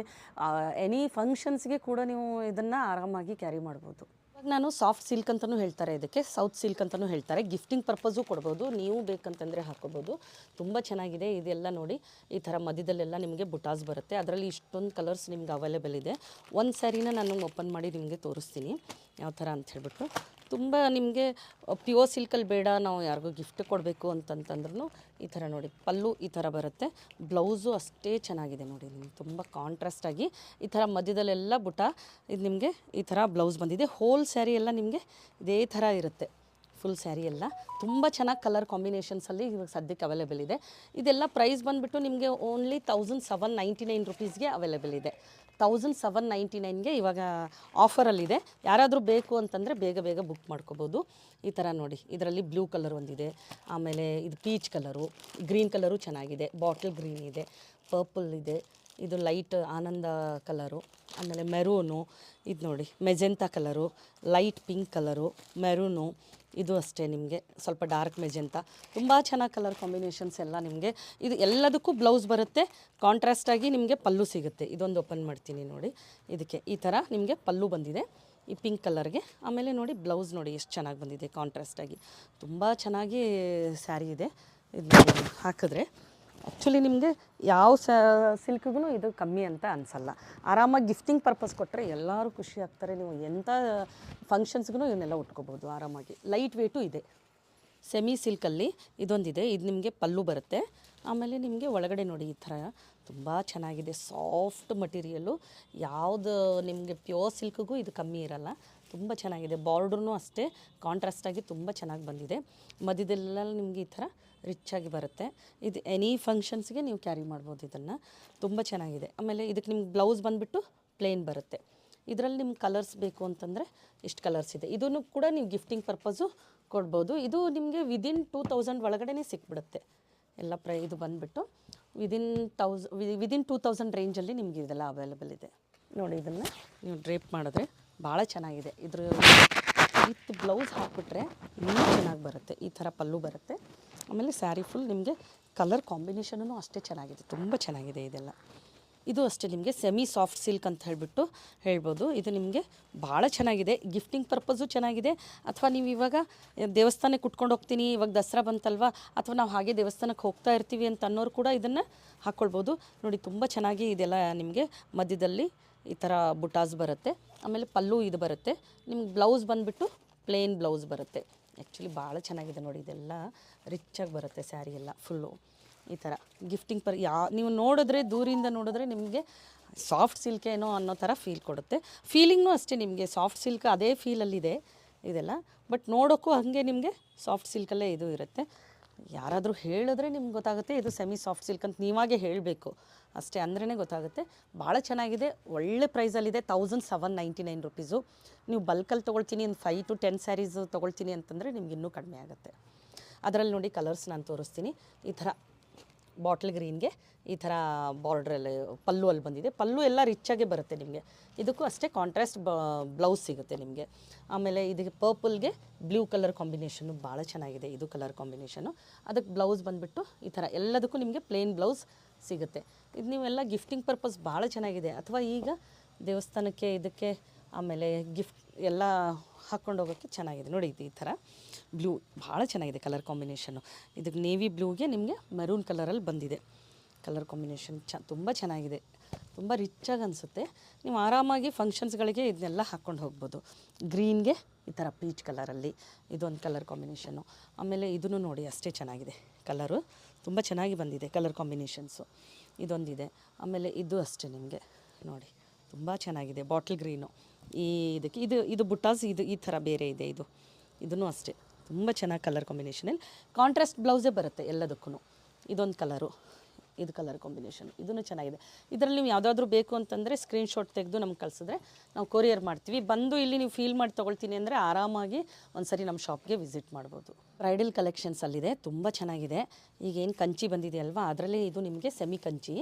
ಎನಿ ಫಂಕ್ಷನ್ಸ್ಗೆ ಕೂಡ ನೀವು ಇದನ್ನು ಆರಾಮಾಗಿ ಕ್ಯಾರಿ ಮಾಡ್ಬೋದು. ಇವಾಗ ನಾನು ಸಾಫ್ಟ್ ಸಿಲ್ಕ್ ಅಂತಲೂ ಹೇಳ್ತಾರೆ, ಇದಕ್ಕೆ ಸೌತ್ ಸಿಲ್ಕ್ ಅಂತಲೂ ಹೇಳ್ತಾರೆ. ಗಿಫ್ಟಿಂಗ್ ಪರ್ಪಸ್ಸು ಕೊಡ್ಬೋದು, ನೀವು ಬೇಕಂತಂದರೆ ಹಾಕ್ಕೋಬೋದು. ತುಂಬ ಚೆನ್ನಾಗಿದೆ. ಇದೆಲ್ಲ ನೋಡಿ ಈ ಥರ ಮಧ್ಯದಲ್ಲೆಲ್ಲ ನಿಮಗೆ ಬುಟಾಸ್ ಬರುತ್ತೆ. ಅದರಲ್ಲಿ ಇಷ್ಟೊಂದು ಕಲರ್ಸ್ ನಿಮ್ಗೆ ಅವೈಲೇಬಲ್ ಇದೆ. ಒಂದು ಸ್ಯಾರಿನ ನಾನು ಓಪನ್ ಮಾಡಿ ನಿಮಗೆ ತೋರಿಸ್ತೀನಿ. ಯಾವ ಥರ ಅಂತ ಹೇಳ್ಬಿಟ್ಟು ತುಂಬ ನಿಮಗೆ ಪ್ಯೂರ್ ಸಿಲ್ಕಲ್ಲಿ ಬೇಡ ನಾವು ಯಾರಿಗೂ ಗಿಫ್ಟ್ ಕೊಡಬೇಕು ಅಂತಂತಂದ್ರೂ ಈ ಥರ ನೋಡಿ ಪಲ್ಲು ಈ ಥರ ಬರುತ್ತೆ. ಬ್ಲೌಸು ಅಷ್ಟೇ ಚೆನ್ನಾಗಿದೆ ನೋಡಿ, ನಿಮ್ಗೆ ತುಂಬ ಕಾಂಟ್ರಾಸ್ಟಾಗಿ ಈ ಥರ ಮಧ್ಯದಲ್ಲೆಲ್ಲ ಬುಟ್ಟ ಇದು ನಿಮಗೆ ಈ ಥರ ಬ್ಲೌಸ್ ಬಂದಿದೆ. ಹೋಲ್ ಸ್ಯಾರಿ ಎಲ್ಲ ನಿಮಗೆ ಇದೇ ಥರ ಇರುತ್ತೆ. ಫುಲ್ ಸ್ಯಾರಿ ಎಲ್ಲ ತುಂಬ ಚೆನ್ನಾಗಿ ಕಲರ್ ಕಾಂಬಿನೇಷನ್ಸಲ್ಲಿ ಇವಾಗ ಸದ್ಯಕ್ಕೆ ಅವೈಲೇಬಲ್ ಇದೆ. ಇದೆಲ್ಲ ಪ್ರೈಸ್ ಬಂದುಬಿಟ್ಟು ನಿಮಗೆ ಓನ್ಲಿ 1799 ರುಪೀಸ್ಗೆ ಅವೈಲೇಬಲ್ ಇದೆ. 1799ಗೆ ಇವಾಗ ಆಫರಲ್ಲಿದೆ. ಯಾರಾದರೂ ಬೇಕು ಅಂತಂದರೆ ಬೇಗ ಬೇಗ ಬುಕ್ ಮಾಡ್ಕೋಬೋದು. ಈ ಥರ ನೋಡಿ, ಇದರಲ್ಲಿ ಬ್ಲೂ ಕಲರ್ ಒಂದಿದೆ, ಆಮೇಲೆ ಇದು ಪೀಚ್ ಕಲರು, ಗ್ರೀನ್ ಕಲರು ಚೆನ್ನಾಗಿದೆ, ಬಾಟಲ್ ಗ್ರೀನ್ ಇದೆ, ಪರ್ಪಲ್ ಇದೆ, ಇದು ಲೈಟ್ ಆನಂದ ಕಲರು, ಆಮೇಲೆ ಮೆರೂನು, ಇದು ನೋಡಿ magenta colour, light pink colour, maroon, ಇದು ಅಷ್ಟೇ ನಿಮಗೆ ಸ್ವಲ್ಪ ಡಾರ್ಕ್ ಮೆಜೆಂತಾ, ತುಂಬ ಚೆನ್ನಾಗಿ ಕಲರ್ ಕಾಂಬಿನೇಷನ್ಸ್ ಎಲ್ಲ ನಿಮಗೆ. ಇದು ಎಲ್ಲದಕ್ಕೂ ಬ್ಲೌಸ್ ಬರುತ್ತೆ, ಕಾಂಟ್ರಾಸ್ಟಾಗಿ ನಿಮಗೆ ಪಲ್ಲು ಸಿಗುತ್ತೆ. ಇದೊಂದು ಓಪನ್ ಮಾಡ್ತೀನಿ ನೋಡಿ, ಇದಕ್ಕೆ ಈ ಥರ ನಿಮಗೆ ಪಲ್ಲು ಬಂದಿದೆ ಈ ಪಿಂಕ್ ಕಲರ್ಗೆ. ಆಮೇಲೆ ನೋಡಿ ಬ್ಲೌಸ್ ನೋಡಿ ಎಷ್ಟು ಚೆನ್ನಾಗಿ ಬಂದಿದೆ ಕಾಂಟ್ರಾಸ್ಟಾಗಿ, ತುಂಬ ಚೆನ್ನಾಗಿ ಸ್ಯಾರಿ ಇದೆ. ಇದು ಹಾಕಿದ್ರೆ ಆ್ಯಕ್ಚುಲಿ ನಿಮಗೆ ಯಾವ ಸಿಲ್ಕ್ಗೂ ಇದು ಕಮ್ಮಿ ಅಂತ ಅನಿಸಲ್ಲ. ಆರಾಮಾಗಿ ಗಿಫ್ಟಿಂಗ್ ಪರ್ಪಸ್ ಕೊಟ್ಟರೆ ಎಲ್ಲರೂ ಖುಷಿ ಆಗ್ತಾರೆ. ನೀವು ಎಂಥ ಫಂಕ್ಷನ್ಸ್ಗೂ ಇವನ್ನೆಲ್ಲ ಉಟ್ಕೋಬೋದು ಆರಾಮಾಗಿ. ಲೈಟ್ ವೇಟು ಇದೆ. ಸೆಮಿ ಸಿಲ್ಕಲ್ಲಿ ಇದೊಂದಿದೆ, ಇದು ನಿಮಗೆ ಪಲ್ಲು ಬರುತ್ತೆ. ಆಮೇಲೆ ನಿಮಗೆ ಒಳಗಡೆ ನೋಡಿ ಈ ಥರ ತುಂಬ ಚೆನ್ನಾಗಿದೆ, ಸಾಫ್ಟ್ ಮಟೀರಿಯಲ್ಲು. ಯಾವುದು ನಿಮಗೆ ಪ್ಯೂರ್ ಸಿಲ್ಕ್ಗೂ ಇದು ಕಮ್ಮಿ ಇರಲ್ಲ, ತುಂಬ ಚೆನ್ನಾಗಿದೆ. ಬಾರ್ಡ್ರೂ ಅಷ್ಟೇ ಕಾಂಟ್ರಾಸ್ಟಾಗಿ ತುಂಬ ಚೆನ್ನಾಗಿ ಬಂದಿದೆ. ಮಧ್ಯದೆಲ್ಲ ನಿಮಗೆ ಈ ಥರ ರಿಚ್ಚಾಗಿ ಬರುತ್ತೆ. ಇದು ಎನಿ ಫಂಕ್ಷನ್ಸ್ಗೆ ನೀವು ಕ್ಯಾರಿ ಮಾಡ್ಬೋದು ಇದನ್ನು, ತುಂಬ ಚೆನ್ನಾಗಿದೆ. ಆಮೇಲೆ ಇದಕ್ಕೆ ನಿಮ್ಗೆ ಬ್ಲೌಸ್ ಬಂದುಬಿಟ್ಟು ಪ್ಲೇನ್ ಬರುತ್ತೆ. ಇದರಲ್ಲಿ ನಿಮ್ಗೆ ಕಲರ್ಸ್ ಬೇಕು ಅಂತಂದರೆ ಇಷ್ಟು ಕಲರ್ಸ್ ಇದೆ. ಇದನ್ನು ಕೂಡ ನೀವು ಗಿಫ್ಟಿಂಗ್ ಪರ್ಪಸ್ಸು ಕೊಡ್ಬೋದು. ಇದು ನಿಮಗೆ ವಿದಿನ್ 2000 ಒಳಗಡೆ ಸಿಕ್ಬಿಡುತ್ತೆ ಎಲ್ಲ ಇದು ಬಂದುಬಿಟ್ಟು ವಿದಿನ್ 2000 ರೇಂಜಲ್ಲಿ ನಿಮಗೆ ಇದೆಲ್ಲ ಅವೈಲೇಬಲ್ ಇದೆ ನೋಡಿ. ಇದನ್ನು ನೀವು ಡ್ರೇಪ್ ಮಾಡಿದ್ರೆ ಭಾಳ ಚೆನ್ನಾಗಿದೆ. ಇದ್ರ ವಿತ್ ಬ್ಲೌಸ್ ಹಾಕ್ಬಿಟ್ರೆ ಇನ್ನೂ ಚೆನ್ನಾಗಿ ಬರುತ್ತೆ. ಈ ಥರ ಪಲ್ಲು ಬರುತ್ತೆ. ಆಮೇಲೆ ಸ್ಯಾರಿ ಫುಲ್ ನಿಮಗೆ ಕಲರ್ ಕಾಂಬಿನೇಷನೂ ಅಷ್ಟೇ ಚೆನ್ನಾಗಿದೆ, ತುಂಬ ಚೆನ್ನಾಗಿದೆ ಇದೆಲ್ಲ. ಇದು ಅಷ್ಟೇ ನಿಮಗೆ ಸೆಮಿ ಸಾಫ್ಟ್ ಸಿಲ್ಕ್ ಅಂತ ಹೇಳ್ಬೋದು. ಇದು ನಿಮಗೆ ಭಾಳ ಚೆನ್ನಾಗಿದೆ, ಗಿಫ್ಟಿಂಗ್ ಪರ್ಪಸ್ಸು ಚೆನ್ನಾಗಿದೆ. ಅಥವಾ ನೀವು ಇವಾಗ ದೇವಸ್ಥಾನಕ್ಕೆ ಉಟ್ಕೊಂಡು ಹೋಗ್ತೀನಿ, ಇವಾಗ ದಸರಾ ಬಂತಲ್ವ, ಅಥವಾ ನಾವು ಹಾಗೆ ದೇವಸ್ಥಾನಕ್ಕೆ ಹೋಗ್ತಾ ಇರ್ತೀವಿ ಅಂತ ಅನ್ನೋರು ಕೂಡ ಇದನ್ನು ಹಾಕ್ಕೊಳ್ಬೋದು ನೋಡಿ. ತುಂಬ ಚೆನ್ನಾಗಿ ಇದೆಲ್ಲ ನಿಮಗೆ ಮಧ್ಯದಲ್ಲಿ ಈ ಥರ ಬುಟಾಸ್ ಬರುತ್ತೆ. ಆಮೇಲೆ ಪಲ್ಲು ಇದು ಬರುತ್ತೆ. ನಿಮ್ಗೆ ಬ್ಲೌಸ್ ಬಂದುಬಿಟ್ಟು ಪ್ಲೇನ್ ಬ್ಲೌಸ್ ಬರುತ್ತೆ. ಆ್ಯಕ್ಚುಲಿ ಭಾಳ ಚೆನ್ನಾಗಿದೆ ನೋಡಿ, ಇದೆಲ್ಲ ರಿಚ್ಚಾಗಿ ಬರುತ್ತೆ ಸ್ಯಾರಿ ಎಲ್ಲ ಫುಲ್ಲು ಈ ಥರ ಗಿಫ್ಟಿಂಗ್ ನೀವು ನೋಡಿದ್ರೆ ದೂರಿಂದ ನೋಡಿದ್ರೆ ನಿಮಗೆ ಸಾಫ್ಟ್ ಸಿಲ್ಕ್ ಏನೋ ಅನ್ನೋ ಥರ ಫೀಲ್ ಕೊಡುತ್ತೆ. ಫೀಲಿಂಗ್ನೂ ಅಷ್ಟೇ ನಿಮಗೆ ಸಾಫ್ಟ್ ಸಿಲ್ಕ್ ಅದೇ ಫೀಲಲ್ಲಿದೆ ಇದೆಲ್ಲ. ಬಟ್ ನೋಡೋಕ್ಕೂ ಹಾಗೆ ನಿಮಗೆ ಸಾಫ್ಟ್ ಸಿಲ್ಕಲ್ಲೇ ಇದು ಇರುತ್ತೆ. ಯಾರಾದರೂ ಹೇಳಿದ್ರೆ ನಿಮ್ಗೆ ಗೊತ್ತಾಗುತ್ತೆ ಇದು ಸೆಮಿ ಸಾಫ್ಟ್ ಸಿಲ್ಕ್ ಅಂತ, ನೀವಾಗೆ ಹೇಳಬೇಕು ಅಷ್ಟೇ, ಅಂದ್ರೇ ಗೊತ್ತಾಗುತ್ತೆ. ಭಾಳ ಚೆನ್ನಾಗಿದೆ, ಒಳ್ಳೆ ಪ್ರೈಸಲ್ಲಿದೆ. 1799 ರುಪೀಸು. ನೀವು ಬಲ್ಕಲ್ಲಿ ತೊಗೊಳ್ತೀನಿ, ಒಂದು 5 to 10 ಸ್ಯಾರೀಸು ತೊಗೊಳ್ತೀನಿ ಅಂತಂದರೆ ನಿಮ್ಗೆ ಇನ್ನೂ ಕಡಿಮೆ ಆಗುತ್ತೆ. ಅದರಲ್ಲಿ ನೋಡಿ ಕಲರ್ಸ್ ನಾನು ತೋರಿಸ್ತೀನಿ. ಈ ಥರ ಬಾಟ್ಲ್ ಗ್ರೀನ್ಗೆ ಈ ಥರ ಬಾರ್ಡ್ರಲ್ಲಿ ಪಲ್ಲು ಅಲ್ಲಿ ಬಂದಿದೆ. ಪಲ್ಲು ಎಲ್ಲ ರಿಚ್ಚಾಗೆ ಬರುತ್ತೆ ನಿಮಗೆ. ಇದಕ್ಕೂ ಅಷ್ಟೇ ಕಾಂಟ್ರಾಸ್ಟ್ ಬ್ಲೌಸ್ ಸಿಗುತ್ತೆ ನಿಮಗೆ. ಆಮೇಲೆ ಇದಕ್ಕೆ ಪರ್ಪಲ್ಗೆ ಬ್ಲೂ ಕಲರ್ ಕಾಂಬಿನೇಷನ್ನು ಭಾಳ ಚೆನ್ನಾಗಿದೆ. ಇದು ಕಲರ್ ಕಾಂಬಿನೇಷನು. ಅದಕ್ಕೆ ಬ್ಲೌಸ್ ಬಂದುಬಿಟ್ಟು ಈ ಥರ ಎಲ್ಲದಕ್ಕೂ ನಿಮಗೆ ಪ್ಲೇನ್ ಬ್ಲೌಸ್ ಸಿಗುತ್ತೆ. ಇದು ನೀವೆಲ್ಲ ಗಿಫ್ಟಿಂಗ್ ಪರ್ಪಸ್ ಭಾಳ ಚೆನ್ನಾಗಿದೆ. ಅಥವಾ ಈಗ ದೇವಸ್ಥಾನಕ್ಕೆ ಇದಕ್ಕೆ ಆಮೇಲೆ ಗಿಫ್ಟ್ ಎಲ್ಲ ಹಾಕ್ಕೊಂಡು ಹೋಗೋಕ್ಕೆ ಚೆನ್ನಾಗಿದೆ ನೋಡಿ. ಇದು ಈ ಥರ ಬ್ಲೂ ಭಾಳ ಚೆನ್ನಾಗಿದೆ ಕಲರ್ ಕಾಂಬಿನೇಷನ್ನು. ಇದಕ್ಕೆ ನೇವಿ ಬ್ಲೂಗೆ ನಿಮಗೆ ಮೆರೂನ್ ಕಲರಲ್ಲಿ ಬಂದಿದೆ. ಕಲರ್ ಕಾಂಬಿನೇಷನ್ ತುಂಬ ಚೆನ್ನಾಗಿದೆ, ತುಂಬ ರಿಚ್ಚಾಗಿ ಅನಿಸುತ್ತೆ. ನೀವು ಆರಾಮಾಗಿ ಫಂಕ್ಷನ್ಸ್ಗಳಿಗೆ ಇದನ್ನೆಲ್ಲ ಹಾಕ್ಕೊಂಡು ಹೋಗ್ಬೋದು. ಗ್ರೀನ್ಗೆ ಈ ಥರ ಪೀಚ್ ಕಲರಲ್ಲಿ ಇದೊಂದು ಕಲರ್ ಕಾಂಬಿನೇಷನ್ನು. ಆಮೇಲೆ ಇದನ್ನು ನೋಡಿ ಅಷ್ಟೇ ಚೆನ್ನಾಗಿದೆ, ಕಲರು ತುಂಬ ಚೆನ್ನಾಗಿ ಬಂದಿದೆ ಕಲರ್ ಕಾಂಬಿನೇಷನ್ಸು. ಇದೊಂದಿದೆ. ಆಮೇಲೆ ಇದು ಅಷ್ಟೇ ನಿಮಗೆ ನೋಡಿ ತುಂಬ ಚೆನ್ನಾಗಿದೆ, ಬಾಟ್ಲ್ ಗ್ರೀನು. ಇದಕ್ಕೆ ಇದು ಬುಟ್ಟಾಸ್ ಇದು ಈ ಥರ ಬೇರೆ ಇದೆ. ಇದೂ ಅಷ್ಟೇ ತುಂಬ ಚೆನ್ನಾಗಿ ಕಲರ್ ಕಾಂಬಿನೇಷನಲ್ಲಿ ಕಾಂಟ್ರಾಸ್ಟ್ ಬ್ಲೌಸೇ ಬರುತ್ತೆ ಎಲ್ಲದಕ್ಕೂ. ಇದೊಂದು ಕಲರು, ಇದು ಕಲರ್ ಕಾಂಬಿನೇಷನ್ ಇದೂ ಚೆನ್ನಾಗಿದೆ. ಇದರಲ್ಲಿ ನೀವು ಯಾವುದಾದ್ರೂ ಬೇಕು ಅಂತಂದರೆ ಸ್ಕ್ರೀನ್ಶಾಟ್ ತೆಗೆದು ನಮ್ಗೆ ಕಳಿಸಿದ್ರೆ ನಾವು ಕೊರಿಯರ್ ಮಾಡ್ತೀವಿ. ಬಂದು ಇಲ್ಲಿ ನೀವು ಫೀಲ್ ಮಾಡಿ ತೊಗೊಳ್ತೀನಿ ಅಂದರೆ ಆರಾಮಾಗಿ ಒಂದು ಸರಿ ನಮ್ಮ ಶಾಪ್ಗೆ ವಿಸಿಟ್ ಮಾಡ್ಬೋದು. ಬ್ರೈಡಲ್ ಕಲೆಕ್ಷನ್ಸಲ್ಲಿದೆ, ತುಂಬ ಚೆನ್ನಾಗಿದೆ. ಈಗೇನು ಕಂಚಿ ಬಂದಿದೆ ಅಲ್ವಾ, ಅದರಲ್ಲೇ ಇದು ನಿಮಗೆ ಸೆಮಿ ಕಂಚಿ.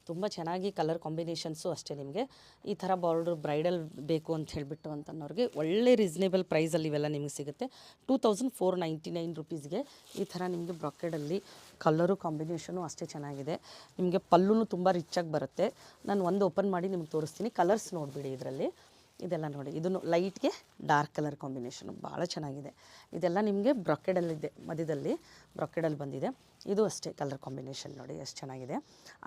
ತುಂಬ ಚೆನ್ನಾಗಿ ಕಲರ್ ಕಾಂಬಿನೇಷನ್ಸು ಅಷ್ಟೇ. ನಿಮಗೆ ಈ ಥರ ಬಾರ್ಡ್ರ್ ಬ್ರೈಡಲ್ ಬೇಕು ಅಂತ ಹೇಳಿಬಿಟ್ಟು ಅಂತನ್ನೋರಿಗೆ ಒಳ್ಳೆ ರೀಸ್ನೇಬಲ್ ಪ್ರೈಸಲ್ಲಿ ಇವೆಲ್ಲ ನಿಮಗೆ ಸಿಗುತ್ತೆ. 2499 ರುಪೀಸ್ಗೆ ಈ ಥರ ನಿಮಗೆ ಬ್ರಾಕೆಡಲ್ಲಿ ಕಲರು ಕಾಂಬಿನೇಷನು ಅಷ್ಟೇ ಚೆನ್ನಾಗಿದೆ. ನಿಮಗೆ ಪಲ್ಲೂ ತುಂಬ ರಿಚ್ಚಾಗಿ ಬರುತ್ತೆ. ನಾನು ಒಂದು ಓಪನ್ ಮಾಡಿ ನಿಮ್ಗೆ ತೋರಿಸ್ತೀನಿ, ಕಲರ್ಸ್ ನೋಡಿಬಿಡಿ ಇದರಲ್ಲಿ. ಇದೆಲ್ಲ ನೋಡಿ, ಇದನ್ನು ಲೈಟ್ಗೆ ಡಾರ್ಕ್ ಕಲರ್ ಕಾಂಬಿನೇಷನು ಭಾಳ ಚೆನ್ನಾಗಿದೆ. ಇದೆಲ್ಲ ನಿಮಗೆ ಬ್ರಾಕೆಡಲ್ಲಿದೆ, ಮಧ್ಯದಲ್ಲಿ ಬ್ರಾಕೆಡಲ್ಲಿ ಬಂದಿದೆ. ಇದು ಅಷ್ಟೇ ಕಲರ್ ಕಾಂಬಿನೇಷನ್ ನೋಡಿ ಎಷ್ಟು ಚೆನ್ನಾಗಿದೆ.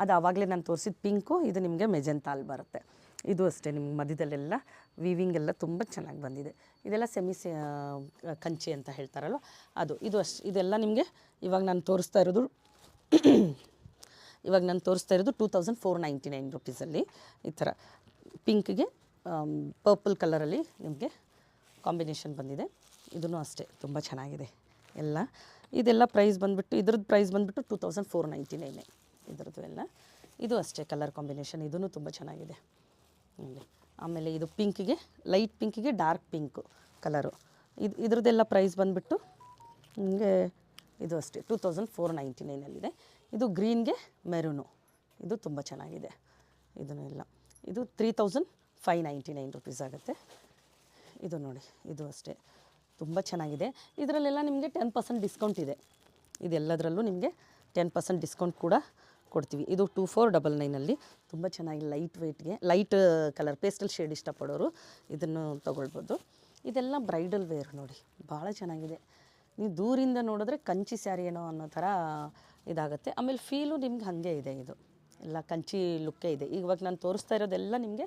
ಅದು ಆವಾಗಲೇ ನಾನು ತೋರಿಸಿದ ಪಿಂಕು, ಇದು ನಿಮಗೆ ಮೆಜೆಂತಾ ಅಲ್ಲಿ ಬರುತ್ತೆ. ಇದು ಅಷ್ಟೇ ನಿಮ್ಗೆ ಮಧ್ಯದಲ್ಲೆಲ್ಲ ವೀವಿಂಗ್ ಎಲ್ಲ ತುಂಬ ಚೆನ್ನಾಗಿ ಬಂದಿದೆ. ಇದೆಲ್ಲ ಕಂಚಿ ಅಂತ ಹೇಳ್ತಾರಲ್ವ ಅದು. ಇದೆಲ್ಲ ನಿಮಗೆ ಇವಾಗ ನಾನು ತೋರಿಸ್ತಾ ಇರೋದು 2499 ರುಪೀಸಲ್ಲಿ ಈ ಥರ ಪಿಂಕ್ಗೆ ಪರ್ಪಲ್ ಕಲರಲ್ಲಿ ನಿಮಗೆ ಕಾಂಬಿನೇಷನ್ ಬಂದಿದೆ. ಇದೂ ಅಷ್ಟೇ ತುಂಬ ಚೆನ್ನಾಗಿದೆ ಎಲ್ಲ. ಇದೆಲ್ಲ ಪ್ರೈಸ್ ಬಂದುಬಿಟ್ಟು ಇದ್ರದ್ದು ಪ್ರೈಸ್ ಬಂದುಬಿಟ್ಟು 2499 ಇದ್ರದ್ದು ಎಲ್ಲ. ಇದು ಅಷ್ಟೇ ಕಲರ್ ಕಾಂಬಿನೇಷನ್, ಇದೂ ತುಂಬ ಚೆನ್ನಾಗಿದೆ. ಆಮೇಲೆ ಇದು ಪಿಂಕಿಗೆ, ಲೈಟ್ ಪಿಂಕಿಗೆ ಡಾರ್ಕ್ ಪಿಂಕು ಕಲರು. ಇದ್ರದ್ದೆಲ್ಲ ಪ್ರೈಸ್ ಬಂದುಬಿಟ್ಟು ನಿಮಗೆ ಇದು ಅಷ್ಟೇ 2499 ಇದು ಗ್ರೀನ್ಗೆ ಮೆರೂನು, ಇದು ತುಂಬ ಚೆನ್ನಾಗಿದೆ. ಇದನ್ನು ಎಲ್ಲ ಇದು 3599 ರುಪೀಸ್ ಆಗುತ್ತೆ. ಇದು ನೋಡಿ, ಇದು ಅಷ್ಟೇ ತುಂಬ ಚೆನ್ನಾಗಿದೆ. ಇದರಲ್ಲೆಲ್ಲ ನಿಮಗೆ 10% ಡಿಸ್ಕೌಂಟ್ ಇದೆ. ಇದೆಲ್ಲದರಲ್ಲೂ ನಿಮಗೆ 10% ಡಿಸ್ಕೌಂಟ್ ಕೂಡ ಕೊಡ್ತೀವಿ. ಇದು 2499 ತುಂಬ ಚೆನ್ನಾಗಿ ಲೈಟ್ ವೆಯ್ಟ್ಗೆ, ಲೈಟ್ ಕಲರ್ ಪೇಸ್ಟಲ್ ಶೇಡ್ ಇಷ್ಟಪಡೋರು ಇದನ್ನು ತೊಗೊಳ್ಬೋದು. ಇದೆಲ್ಲ ಬ್ರೈಡಲ್ ವೇರ್ ನೋಡಿ, ಭಾಳ ಚೆನ್ನಾಗಿದೆ. ನೀವು ದೂರಿಂದ ನೋಡಿದ್ರೆ ಕಂಚಿ ಸ್ಯಾರಿ ಏನೋ ಅನ್ನೋ ಥರ ಇದಾಗುತ್ತೆ. ಆಮೇಲೆ ಫೀಲು ನಿಮ್ಗೆ ಹಾಗೆ ಇದೆ, ಇದು ಎಲ್ಲ ಕಂಚಿ ಲುಕ್ಕೇ ಇದೆ. ಇವಾಗ ನಾನು ತೋರಿಸ್ತಾ ಇರೋದೆಲ್ಲ ನಿಮಗೆ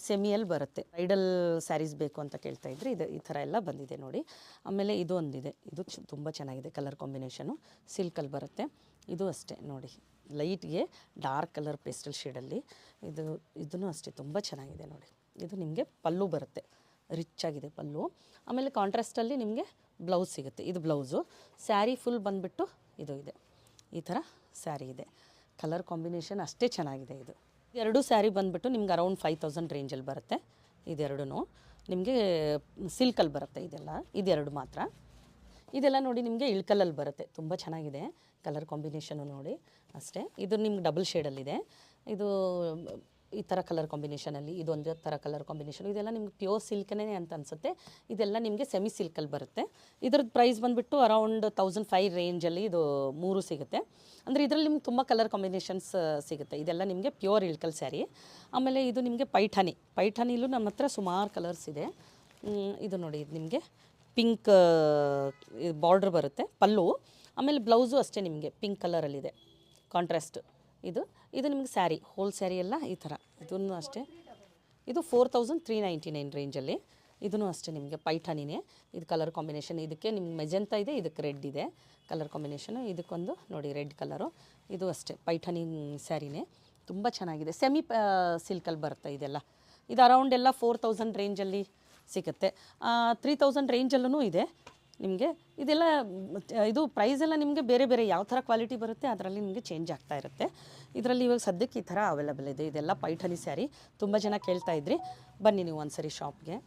ಸೆಮಿಯಲ್ಲಿ ಬರುತ್ತೆ. ಬ್ರೈಡಲ್ ಸ್ಯಾರೀಸ್ ಬೇಕು ಅಂತ ಕೇಳ್ತಾ ಇದ್ರೆ ಇದು ಈ ಥರ ಎಲ್ಲ ಬಂದಿದೆ ನೋಡಿ. ಆಮೇಲೆ ಇದು ಒಂದಿದೆ, ಇದು ತುಂಬ ಚೆನ್ನಾಗಿದೆ ಕಲರ್ ಕಾಂಬಿನೇಷನು, ಸಿಲ್ಕಲ್ಲಿ ಬರುತ್ತೆ. ಇದು ಅಷ್ಟೇ ನೋಡಿ, ಲೈಟ್ಗೆ ಡಾರ್ಕ್ ಕಲರ್ ಪೇಸ್ಟಲ್ ಶೇಡಲ್ಲಿ ಇದೂ ಅಷ್ಟೇ ತುಂಬ ಚೆನ್ನಾಗಿದೆ ನೋಡಿ. ಇದು ನಿಮಗೆ ಪಲ್ಲು ಬರುತ್ತೆ, ರಿಚ್ ಆಗಿದೆ ಪಲ್ಲು. ಆಮೇಲೆ ಕಾಂಟ್ರಾಸ್ಟಲ್ಲಿ ನಿಮಗೆ ಬ್ಲೌಸ್ ಸಿಗುತ್ತೆ. ಇದು ಬ್ಲೌಸು, ಸ್ಯಾರಿ ಫುಲ್ ಬಂದುಬಿಟ್ಟು ಇದು ಇದೆ, ಈ ಥರ ಸ್ಯಾರಿ ಇದೆ. ಕಲರ್ ಕಾಂಬಿನೇಷನ್ ಅಷ್ಟೇ ಚೆನ್ನಾಗಿದೆ. ಇದು ಎರಡು ಸ್ಯಾರಿ ಬಂದುಬಿಟ್ಟು ನಿಮ್ಗೆ ಅರೌಂಡ್ 5000 ರೇಂಜಲ್ಲಿ ಬರುತ್ತೆ. ಇದೆರಡೂ ನಿಮಗೆ ಸಿಲ್ಕಲ್ಲಿ ಬರುತ್ತೆ. ಇದೆರಡು ಮಾತ್ರ. ಇದೆಲ್ಲ ನೋಡಿ ನಿಮಗೆ ಇಳ್ಕಲ್ಲಲ್ಲಿ ಬರುತ್ತೆ, ತುಂಬ ಚೆನ್ನಾಗಿದೆ ಕಲರ್ ಕಾಂಬಿನೇಷನು ನೋಡಿ ಅಷ್ಟೇ. ಇದು ನಿಮ್ಗೆ ಡಬಲ್ ಶೇಡಲ್ಲಿದೆ. ಇದು ಈ ಥರ ಕಲರ್ ಕಾಂಬಿನೇಷನಲ್ಲಿ ಇದೊಂದು ಥರ ಕಲರ್ ಕಾಂಬಿನೇಷನ್. ಇದೆಲ್ಲ ನಿಮ್ಗೆ ಪ್ಯೂರ್ ಸಿಲ್ಕನೇ ಅಂತ ಅನಿಸುತ್ತೆ. ಇದೆಲ್ಲ ನಿಮಗೆ ಸೆಮಿ ಸಿಲ್ಕಲ್ಲಿ ಬರುತ್ತೆ. ಇದ್ರದ್ದು ಪ್ರೈಸ್ ಬಂದುಬಿಟ್ಟು ಅರೌಂಡ್ 1005 ರೇಂಜಲ್ಲಿ ಇದು 3 ಸಿಗುತ್ತೆ. ಅಂದರೆ ಇದರಲ್ಲಿ ನಿಮ್ಗೆ ತುಂಬ ಕಲರ್ ಕಾಂಬಿನೇಷನ್ಸ್ ಸಿಗುತ್ತೆ. ಇದೆಲ್ಲ ನಿಮಗೆ ಪ್ಯೂರ್ ಇಳ್ಕಲ್ ಸ್ಯಾರಿ. ಆಮೇಲೆ ಇದು ನಿಮಗೆ ಪೈಠಾನಿಲೂ ನಮ್ಮ ಹತ್ರ ಸುಮಾರು ಕಲರ್ಸ್ ಇದೆ. ಇದು ನೋಡಿ, ಇದು ನಿಮಗೆ ಪಿಂಕ್ ಬಾರ್ಡ್ರ್ ಬರುತ್ತೆ ಪಲ್ಲು. ಆಮೇಲೆ ಬ್ಲೌಸು ಅಷ್ಟೇ ನಿಮಗೆ ಪಿಂಕ್ ಕಲರಲ್ಲಿದೆ ಕಾಂಟ್ರಾಸ್ಟ್. ಇದು ನಿಮ್ಗೆ ಸ್ಯಾರಿ, ಹೋಲ್ ಸ್ಯಾರಿ ಎಲ್ಲ ಈ ಥರ. ಇದನ್ನು ಅಷ್ಟೇ, ಇದು 4399 ರೇಂಜಲ್ಲಿ. ಇದೂ ಅಷ್ಟೇ ನಿಮಗೆ ಪೈಠಾನಿನೇ. ಇದು ಕಲರ್ ಕಾಂಬಿನೇಷನ್, ಇದಕ್ಕೆ ನಿಮ್ಗೆ ಮೆಜೆಂತಾ ಇದೆ, ಇದಕ್ಕೆ ರೆಡ್ ಇದೆ ಕಲರ್ ಕಾಂಬಿನೇಷನು. ಇದಕ್ಕೊಂದು ನೋಡಿ ರೆಡ್ ಕಲರು. ಇದು ಅಷ್ಟೇ ಪೈಠಾನಿ ಸ್ಯಾರಿನೇ, ತುಂಬ ಚೆನ್ನಾಗಿದೆ. ಸೆಮಿ ಸಿಲ್ಕಲ್ಲಿ ಬರುತ್ತೆ ಇದೆಲ್ಲ. ಇದು ಅರೌಂಡ್ ಎಲ್ಲ 4000 ರೇಂಜಲ್ಲಿ ಸಿಗುತ್ತೆ. 3000 ರೇಂಜಲ್ಲೂ ಇದೆ ನಿಮಗೆ. ಇದೆಲ್ಲ ಇದು ಪ್ರೈಸೆಲ್ಲ ನಿಮಗೆ ಬೇರೆ ಬೇರೆ ಯಾವ ಥರ ಕ್ವಾಲಿಟಿ ಬರುತ್ತೆ ಅದರಲ್ಲಿ ನಿಮಗೆ ಚೇಂಜ್ ಆಗ್ತಾ ಇರುತ್ತೆ. ಇದರಲ್ಲಿ ಇವಾಗ ಸದ್ಯಕ್ಕೆ ಈ ಥರ ಅವೈಲಬಲ್ ಇದೆ. ಇದೆಲ್ಲ ಪೈಠಾನಿ ಸ್ಯಾರಿ, ತುಂಬ ಜನ ಕೇಳ್ತಾ ಇದ್ರಿ. ಬನ್ನಿ ನೀವು ಒಂದು ಸರಿ ಶಾಪ್ಗೆ.